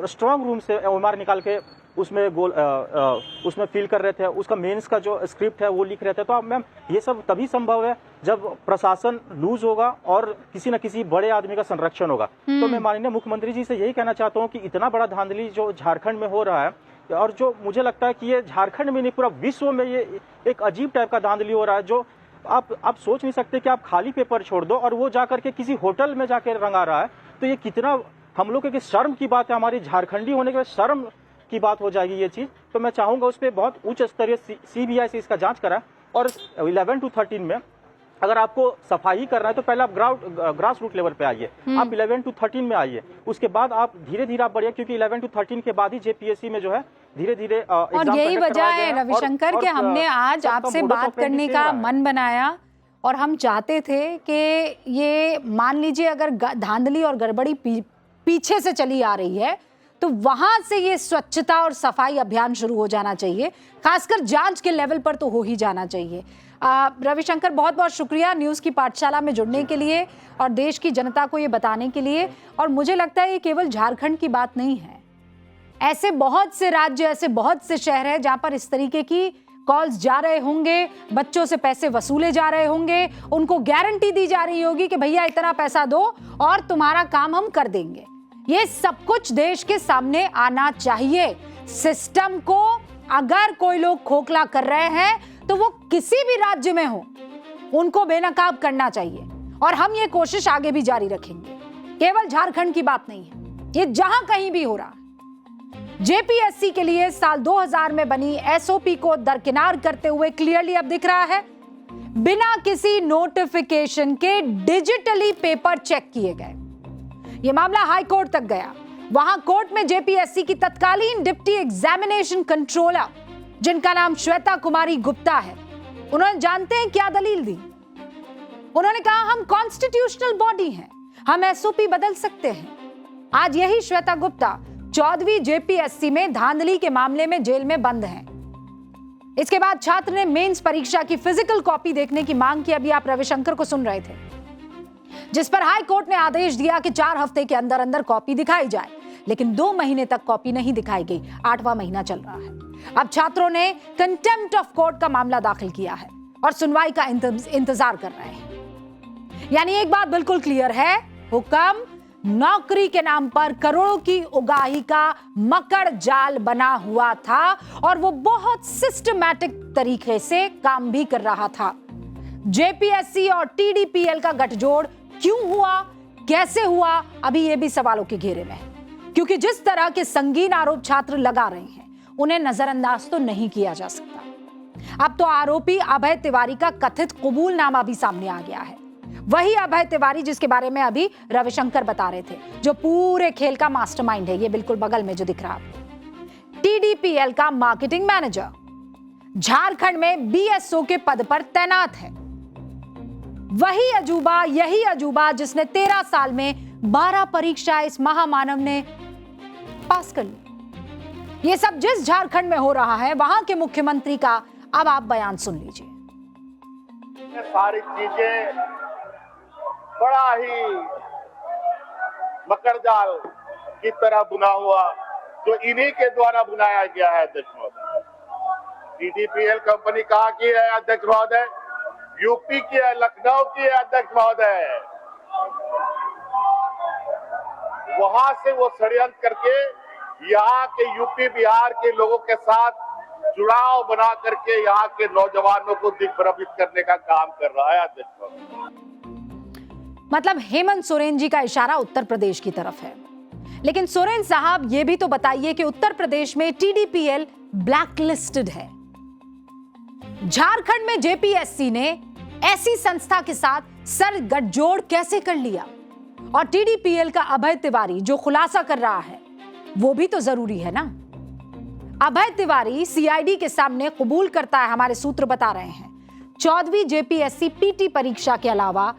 S10: स्ट्रांग रूम से ओएमआर निकाल के उसमें फिल कर रहे थे। उसका मेंस का जो स्क्रिप्ट है वो लिख रहे थे। तो अब मैम ये सब तभी संभव है जब प्रशासन लूज होगा और किसी न किसी बड़े आदमी का संरक्षण होगा। तो मैं माननीय मुख्यमंत्री जी से यही कहना चाहता हूँ कि इतना बड़ा धांधली जो झारखंड में हो रहा है, और जो मुझे लगता है कि ये झारखंड में नहीं पूरा विश्व में ये एक अजीब टाइप का धांधली हो रहा है, जो आप सोच नहीं सकते कि आप खाली पेपर छोड़ दो और वो जाकर के किसी होटल में जाकर रंगा रहा है। तो ये कितना हम लोग के शर्म की बात है, हमारी झारखंडी होने के शर्म की बात हो जाएगी ये चीज। तो मैं चाहूंगा उस पर बहुत उच्च स्तरीय सीबीआई से इसका जांच कराए और 11 to 13 में अगर आपको सफाई करना है तो पहले आप ग्रास रूट लेवल पे आइए, आप 11 to 13 में आइए, उसके बाद आप धीरे धीरे आप बढ़िए, क्योंकि 11 to 13 के बाद ही जेपीएससी में जो है धीरे धीरे
S3: और यही वजह है रविशंकर कि हमने आज आपसे बात करने का मन बनाया और हम चाहते थे कि ये मान लीजिए अगर धांधली और गड़बड़ी पीछे से चली आ रही है तो वहां से ये स्वच्छता और सफाई अभियान शुरू हो जाना चाहिए, खासकर जांच के लेवल पर तो हो ही जाना चाहिए। रविशंकर, बहुत बहुत शुक्रिया न्यूज़ की पाठशाला में जुड़ने के लिए और देश की जनता को ये बताने के लिए। और मुझे लगता है ये केवल झारखंड की बात नहीं है, ऐसे बहुत से राज्य, ऐसे बहुत से शहर हैं जहां पर इस तरीके की कॉल्स जा रहे होंगे, बच्चों से पैसे वसूले जा रहे होंगे, उनको गारंटी दी जा रही होगी कि भैया इतना पैसा दो और तुम्हारा काम हम कर देंगे। ये सब कुछ देश के सामने आना चाहिए। सिस्टम को अगर कोई लोग खोखला कर रहे हैं तो वो किसी भी राज्य में हो, उनको बेनकाब करना चाहिए और हम ये कोशिश आगे भी जारी रखेंगे। केवल झारखंड की बात नहीं है, ये जहां कहीं भी हो रहा है। जेपीएससी के लिए साल 2000 में बनी एसओपी को दरकिनार करते हुए क्लियरली अब दिख रहा है, बिना किसी नोटिफिकेशन के डिजिटली पेपर चेक किए गए। ये मामला हाई कोर्ट तक गया। वहां कोर्ट में जेपीएससी की तत्कालीन डिप्टी एग्जामिनेशन कंट्रोलर जिनका नाम श्वेता कुमारी गुप्ता है। उन्होंने जानते हैं क्या दलील दी? उन्होंने कहा हम कॉन्स्टिट्यूशनल बॉडी हैं, हम एसओपी बदल सकते हैं। आज यही श्वेता गुप्ता 14वीं जेपीएससी में धांधली के मामले में जेल में बंद हैं। इसके बाद छात्र ने मेंस परीक्षा की फिजिकल कॉपी देखने की मांग की। अभी आप रविशंकर को सुन रहे थे, जिस पर हाई कोर्ट ने आदेश दिया कि 4 हफ्ते के अंदर अंदर कॉपी दिखाई जाए, लेकिन 2 महीने तक कॉपी नहीं दिखाई गई। 8वां महीना चल रहा है। अब छात्रों ने कंटेम्प्ट ऑफ कोर्ट का मामला दाखिल किया है और सुनवाई का इंतजार कर रहे हैं। यानी एक बात बिल्कुल क्लियर है, हुक्म नौकरी के नाम पर करोड़ों की उगाही का मकड़ जाल बना हुआ था और वो बहुत सिस्टमैटिक तरीके से काम भी कर रहा था। जेपीएससी और टीडीपीएल का गठजोड़ क्यों हुआ, कैसे हुआ, अभी ये भी सवालों के घेरे में है, क्योंकि जिस तरह के संगीन आरोप छात्र लगा रहे हैं उन्हें नजरअंदाज तो नहीं किया जा सकता। अब तो आरोपी अभय तिवारी का कथित कबूलनामा भी सामने आ गया है। वही अभय तिवारी जिसके बारे में अभी रविशंकर बता रहे थे, जो पूरे खेल का मास्टरमाइंड है। ये बिल्कुल बगल में जो दिख रहा है, टीडीपीएल का मार्केटिंग मैनेजर, झारखंड में बीएसओ के पद पर तैनात है। वही अजूबा, यही अजूबा जिसने 13 साल में 12 परीक्षा इस महामानव ने पास कर ली। ये सब जिस झारखंड में हो रहा है, वहां के मुख्यमंत्री का अब आप बयान सुन लीजिए।
S11: सारी चीजें बड़ा ही मकड़जाल की तरह बुना हुआ, जो इन्हीं के द्वारा बुनाया गया है। अध्यक्ष महोदय, टीडीपीएल कंपनी कहाँ की है अध्यक्ष महोदय? यूपी की है, लखनऊ की है अध्यक्ष महोदय। वहां से वो षड्यंत्र करके यहाँ के यूपी बिहार के लोगों के साथ जुड़ाव बना करके यहाँ के नौजवानों को दिग्भ्रमित करने का काम कर रहा है अध्यक्ष महोदय।
S3: मतलब हेमंत सोरेन जी का इशारा उत्तर प्रदेश की तरफ है। लेकिन सोरेन साहब ये भी तो बताइए कि उत्तर प्रदेश में टीडीपीएल ब्लैकलिस्टेड है। झारखंड में जेपीएससी ने ऐसी संस्था के साथ सर गठजोड़ कैसे कर लिया? और टीडीपीएल का अभय तिवारी जो खुलासा कर रहा है वो भी तो जरूरी है ना। अभय तिवारी सीआईडी के सामने कबूल करता है, हमारे सूत्र बता रहे हैं, 14वीं जेपीएससी पीटी परीक्षा के अलावा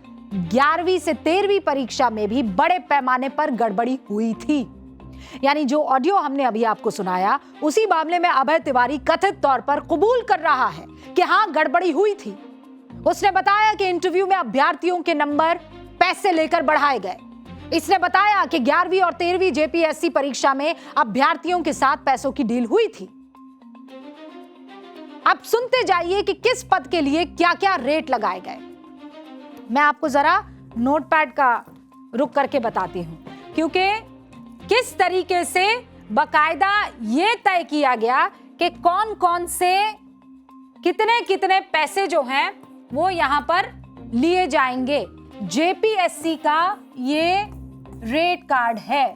S3: 11वीं से 13वीं परीक्षा में भी बड़े पैमाने पर गड़बड़ी हुई थी। यानी जो ऑडियो हमने अभी आपको सुनाया, उसी मामले में अभय तिवारी कथित तौर पर कबूल कर रहा है कि हां गड़बड़ी हुई थी। उसने बताया कि इंटरव्यू में अभ्यर्थियों के नंबर पैसे लेकर बढ़ाए गए। इसने बताया कि 11वीं और 13वीं जेपीएससी परीक्षा में अभ्यर्थियों के साथ पैसों की डील हुई थी। अब सुनते जाइए कि किस पद के लिए क्या-क्या रेट लगाए गए। मैं आपको जरा नोटपैड का रुक करके बताती हूं, क्योंकि किस तरीके से बकायदा ये तय किया गया कि कौन कौन से कितने पैसे जो हैं वो यहां पर लिए जाएंगे। जेपीएससी का ये रेट कार्ड है।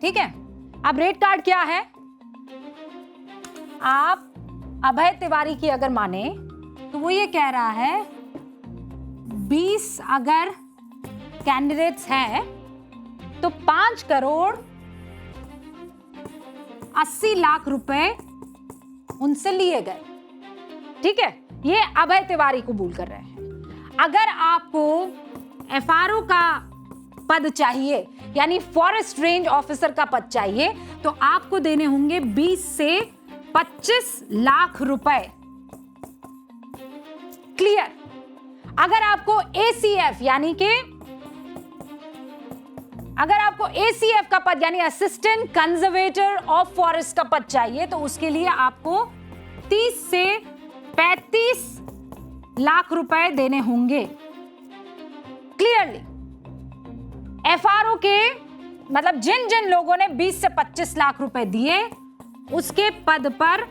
S3: ठीक है, अब रेट कार्ड क्या है? आप अभय तिवारी की अगर माने तो वो ये कह रहा है 20 अगर कैंडिडेट्स हैं तो 5 करोड़ 80 लाख रुपए उनसे लिए गए। ठीक है, ये अभय तिवारी कबूल कर रहे हैं। अगर आपको एफआरओ का पद चाहिए, यानी फॉरेस्ट रेंज ऑफिसर का पद चाहिए, तो आपको देने होंगे 20 से 25 लाख रुपए। क्लियर? अगर आपको एसीएफ यानी कि अगर आपको एसीएफ का पद यानी असिस्टेंट कंजर्वेटर ऑफ फॉरेस्ट का पद चाहिए, तो उसके लिए आपको 30 से 35 लाख रुपए देने होंगे। क्लियरली एफआरओ के मतलब जिन जिन लोगों ने 20 से 25 लाख रुपए दिए, उसके पद पर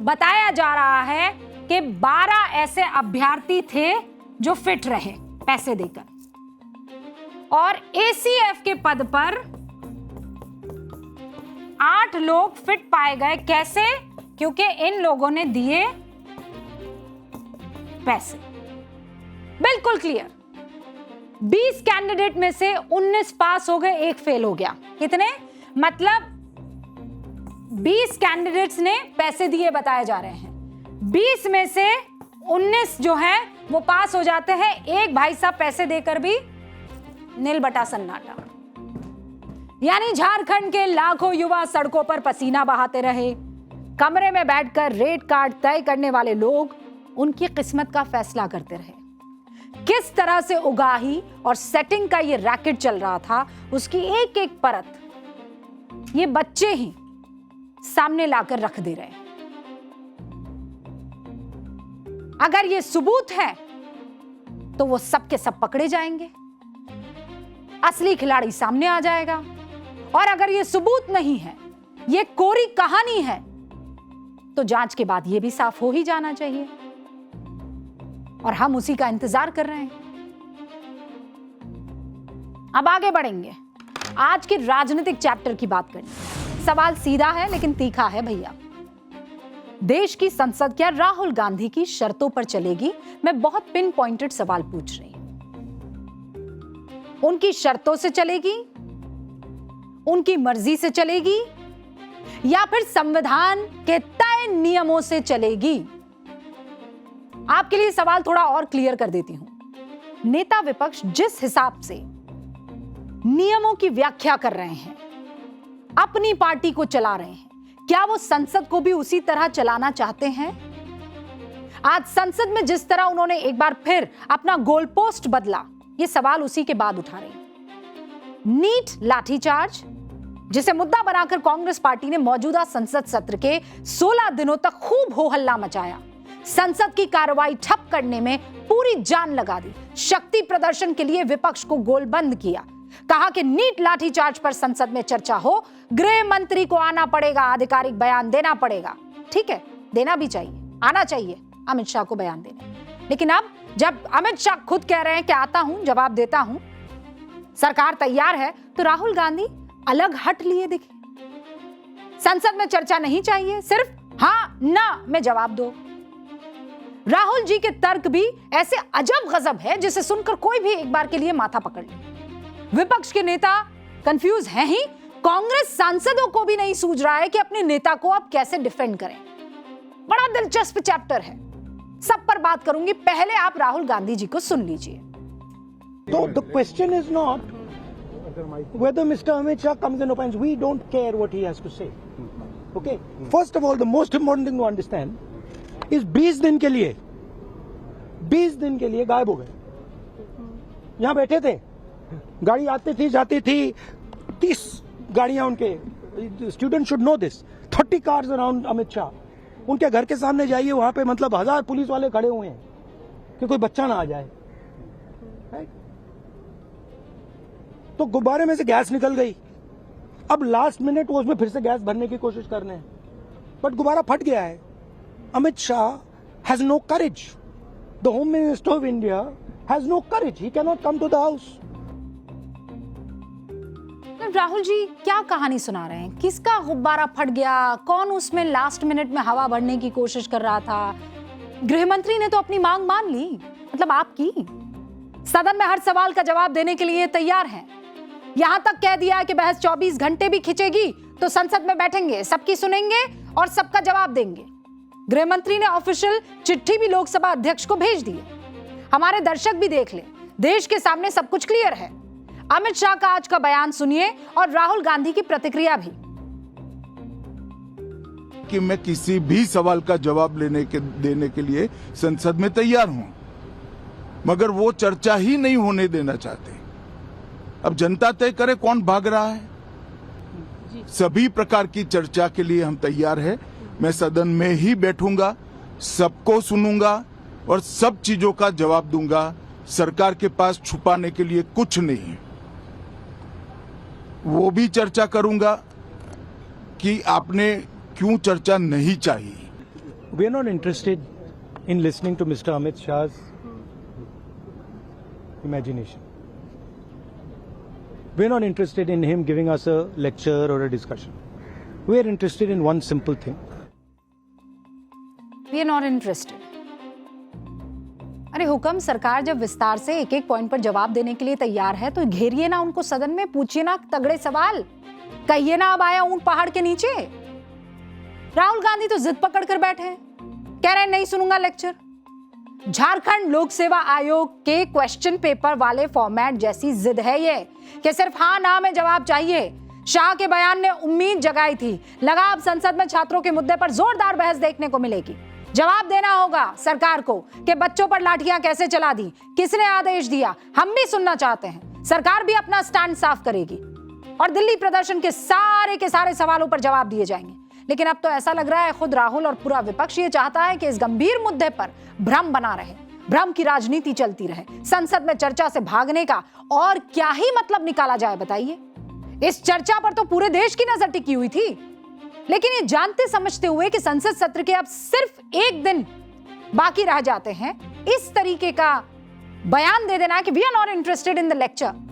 S3: बताया जा रहा है कि 12 ऐसे अभ्यर्थी थे जो फिट रहे पैसे देकर, और एसीएफ के पद पर 8 लोग फिट पाए गए। कैसे? क्योंकि इन लोगों ने दिए पैसे। बिल्कुल क्लियर। 20 कैंडिडेट में से 19 पास हो गए, एक फेल हो गया। कितने? मतलब 20 कैंडिडेट्स ने पैसे दिए बताए जा रहे हैं, 20 में से 19 जो है वो पास हो जाते हैं, एक भाई साहब पैसे देकर भी नील बटा सन्नाटा। यानी झारखंड के लाखों युवा सड़कों पर पसीना बहाते रहे, कमरे में बैठकर रेट कार्ड तय करने वाले लोग उनकी किस्मत का फैसला करते रहे। किस तरह से उगाही और सेटिंग का ये रैकेट चल रहा था, उसकी एक एक परत ये बच्चे ही सामने लाकर रख दे रहे। अगर ये सबूत है तो वो सब के सब पकड़े जाएंगे, असली खिलाड़ी सामने आ जाएगा। और अगर ये सबूत नहीं है, ये कोरी कहानी है, तो जांच के बाद ये भी साफ हो ही जाना चाहिए। और हम उसी का इंतजार कर रहे हैं। अब आगे बढ़ेंगे, आज के राजनीतिक चैप्टर की बात करें। सवाल सीधा है लेकिन तीखा है भैया। देश की संसद क्या राहुल गांधी की शर्तों पर चलेगी? मैं बहुत पिन पॉइंटेड सवाल पूछ रही हूं। उनकी शर्तों से चलेगी, उनकी मर्जी से चलेगी, या फिर संविधान के तय नियमों से चलेगी? आपके लिए सवाल थोड़ा और क्लियर कर देती हूं। नेता विपक्ष जिस हिसाब से नियमों की व्याख्या कर रहे हैं, अपनी पार्टी को चला रहे हैं, क्या वो संसद को भी उसी तरह चलाना चाहते हैं? आज संसद में जिस तरह उन्होंने एक बार फिर अपना गोल पोस्ट बदला, ये सवाल उसी के बाद उठा रहे हैं। नीट लाठीचार्ज, जिसे मुद्दा बनाकर कांग्रेस पार्टी ने मौजूदा संसद सत्र के 16 दिनों तक खूब हो हल्ला मचाया, संसद की कार्रवाई ठप करने में पूरी जान लगा दी, शक्ति प्रदर्शन के लिए विपक्ष को गोलबंद किया, कहा कि नीट लाठीचार्ज पर संसद में चर्चा हो, गृह मंत्री को आना पड़ेगा, आधिकारिक बयान देना पड़ेगा। ठीक है, देना भी चाहिए, आना चाहिए अमित शाह को बयान देने। लेकिन अब जब अमित शाह खुद कह रहे हैं कि आता हूं, जवाब देता हूं, सरकार तैयार है, तो राहुल गांधी अलग हट लिए दिखे। संसद में चर्चा नहीं चाहिए, सिर्फ हाँ ना में जवाब दो। राहुल जी के तर्क भी ऐसे अजब गजब है जिसे सुनकर कोई भी एक बार के लिए माथा पकड़ ले। विपक्ष के नेता कंफ्यूज हैं ही, कांग्रेस सांसदों को भी नहीं सूझ रहा है कि अपने नेता को अब कैसे डिफेंड करें। बड़ा दिलचस्प चैप्टर है, सब पर बात करूंगी। पहले आप राहुल गांधी जी को सुन लीजिए।
S12: So the question is not whether Mr. Amit Shah comes and opines. We don't care what he has to say. Okay. First of all, the most important thing to understand is 20 दिन के लिए गायब हो गए। यहाँ बैठे थे, गाड़ी आती थी जाती थी, 30 गाड़ियां उनके, student should know this, 30 cars around Amit Shah. उनके घर के सामने जाइए, वहां पे मतलब 1000 पुलिस वाले खड़े हुए हैं कि कोई बच्चा ना आ जाए। तो गुब्बारे में से गैस निकल गई, अब लास्ट मिनट वो उसमें फिर से गैस भरने की कोशिश कर रहे हैं, बट गुब्बारा फट गया है। Amit Shah has no courage, the home minister of India has no courage, he can not come to the house.
S3: Rahul ji क्या कहानी सुना रहे हैं? किसका गुब्बारा फट गया? कौन उसमें लास्ट मिनट में हवा भरने की कोशिश कर रहा था? गृह मंत्री ने तो अपनी मांग मान ली, मतलब आपकी। सदन में हर सवाल का जवाब देने के लिए तैयार हैं। यहां तक कह दिया कि बहस 24 घंटे भी खिंचेगी तो संसद में बैठेंगे, सबकी सुनेंगे और सबका जवाब देंगे। गृह मंत्री ने ऑफिशियल चिट्ठी भी लोकसभा अध्यक्ष को भेज दी है। हमारे दर्शक भी देख लें, देश के सामने सब कुछ क्लियर है। अमित शाह का आज का बयान सुनिए और राहुल गांधी की प्रतिक्रिया भी।
S13: कि मैं किसी भी सवाल का जवाब देने के लिए संसद में तैयार हूं, मगर वो चर्चा ही नहीं होने देना चाहते। अब जनता तय करे कौन भाग रहा है। सभी प्रकार की चर्चा के लिए हम तैयार हैं। मैं सदन में ही बैठूंगा, सबको सुनूंगा और सब चीजों का जवाब दूंगा। सरकार के पास छुपाने के लिए कुछ नहीं है। वो भी चर्चा करूंगा कि आपने क्यों चर्चा नहीं चाहिए।
S12: We are not interested in listening to Mr. Amit Shah's imagination. We are not interested in him giving us a lecture or a discussion. We are interested in one simple thing.
S3: We are not interested. अरे हुकम, सरकार जब विस्तार से एक एक point पर जवाब देने के लिए तैयार है तो घेरिए ना उनको सदन में, पूछिए ना तगड़े सवाल, कहिए ना अब आया ऊंट पहाड़ के नीचे। राहुल गांधी तो जिद पकड़ कर बैठे हैं, कह रहे हैं नहीं सुनूंगा लेक्चर। झारखंड लोक सेवा आयोग के क्वेश्चन पेपर वाले फॉर्मेट जैसी जिद है ये कि सिर्फ हाँ ना में जवाब चाहिए। शाह के बयान ने उम्मीद जगाई थी, लगा अब संसद में छात्रों के मुद्दे पर जोरदार बहस देखने को मिलेगी। जवाब देना होगा सरकार को कि बच्चों पर लाठियां कैसे चला दी, किसने आदेश दिया, हम भी सुनना चाहते हैं। सरकार भी अपना स्टैंड साफ करेगी और दिल्ली प्रदर्शन के सारे सवालों पर जवाब दिए जाएंगे। लेकिन अब तो ऐसा लग रहा है खुद राहुल और पूरा विपक्ष ये चाहता है कि इस गंभीर मुद्दे पर भ्रम बना रहे, भ्रम की राजनीति चलती रहे। संसद में चर्चा से भागने का और क्या ही मतलब निकाला जाए बताइए। इस चर्चा पर तो पूरे देश की नजर टिकी हुई थी, लेकिन ये जानते समझते हुए कि संसद सत्र के अब सिर्फ एक दिन बाकी रह जाते हैं, इस तरीके का बयान दे देना कि we are not interested in the lecture.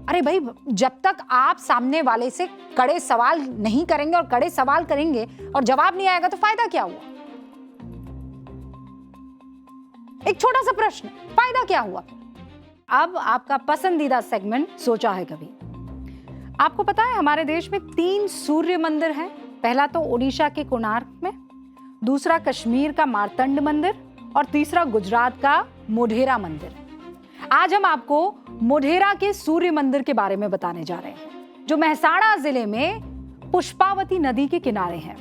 S3: अरे भाई, जब तक आप सामने वाले से कड़े सवाल नहीं करेंगे और कड़े सवाल करेंगे और जवाब नहीं आएगा तो फायदा क्या हुआ? एक छोटा सा प्रश्न, फायदा क्या हुआ? अब आपका पसंदीदा सेगमेंट सोचा है कभी? आपको पता है हमारे देश में 3 सूर्य मंदिर हैं। पहला तो ओडिशा के कोणार्क में, दूसरा कश्मीर का मार्तंड मंदिर और तीसरा गुजरात का मोढेरा मंदिर। आज हम आपको मोढेरा के सूर्य मंदिर के बारे में बताने जा रहे हैं, जो मेहसाणा जिले में पुष्पावती नदी के किनारे है।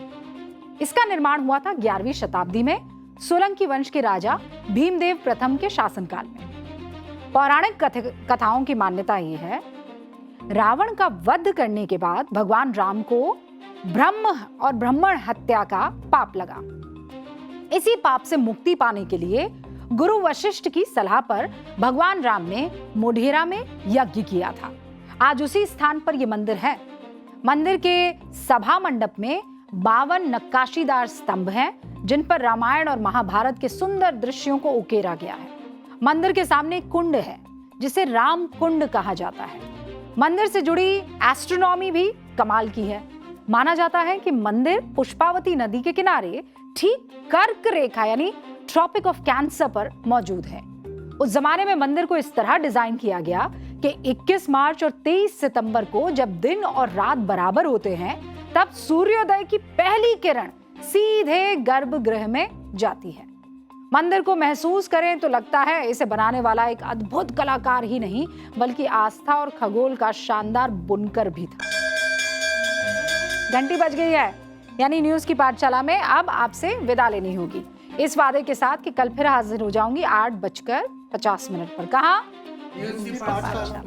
S3: इसका निर्माण हुआ था 11वीं शताब्दी में सोलंकी वंश के राजा भीमदेव प्रथम के शासनकाल में। पौराणिक कथाओं की मान्यता यह है, रावण का वध करने के बाद भगवान राम को ब्रह्म और ब्राह्मण हत्या का पाप लगा। इसी पाप से मुक्ति पाने के लिए गुरु वशिष्ठ की सलाह पर भगवान राम ने मोढेरा में यज्ञ किया था। आज उसी स्थान पर यह मंदिर है। मंदिर के सभा मंडप में 52 नक्काशीदार स्तंभ हैं, जिन पर रामायण और महाभारत के सुंदर दृश्यों को उकेरा गया है। मंदिर के सामने एक कुंड है जिसे राम कुंड कहा जाता है। मंदिर से जुड़ी एस्ट्रोनॉमी भी कमाल की है। माना जाता है कि मंदिर पुष्पावती नदी के किनारे ठीक कर्क रेखा यानी ट्रॉपिक ऑफ कैंसर पर मौजूद है। उस जमाने में मंदिर को इस तरह डिजाइन किया गया कि 21 मार्च और 23 सितंबर को जब दिन और रात बराबर होते हैं, तब सूर्योदय की पहली किरण सीधे गर्भगृह में जाती है। मंदिर को महसूस करें तो लगता है इसे बनाने वाला एक अद्भुत कलाकार ही नहीं, बल्कि आस्था और खगोल का शानदार बुनकर भी था। घंटी बज गई है, यानी न्यूज की पाठशाला में अब आपसे विदा लेनी होगी, इस वादे के साथ कि कल फिर हाजिर हो जाऊंगी 8:50 पर। कहाँ? न्यूज की पाठशाला।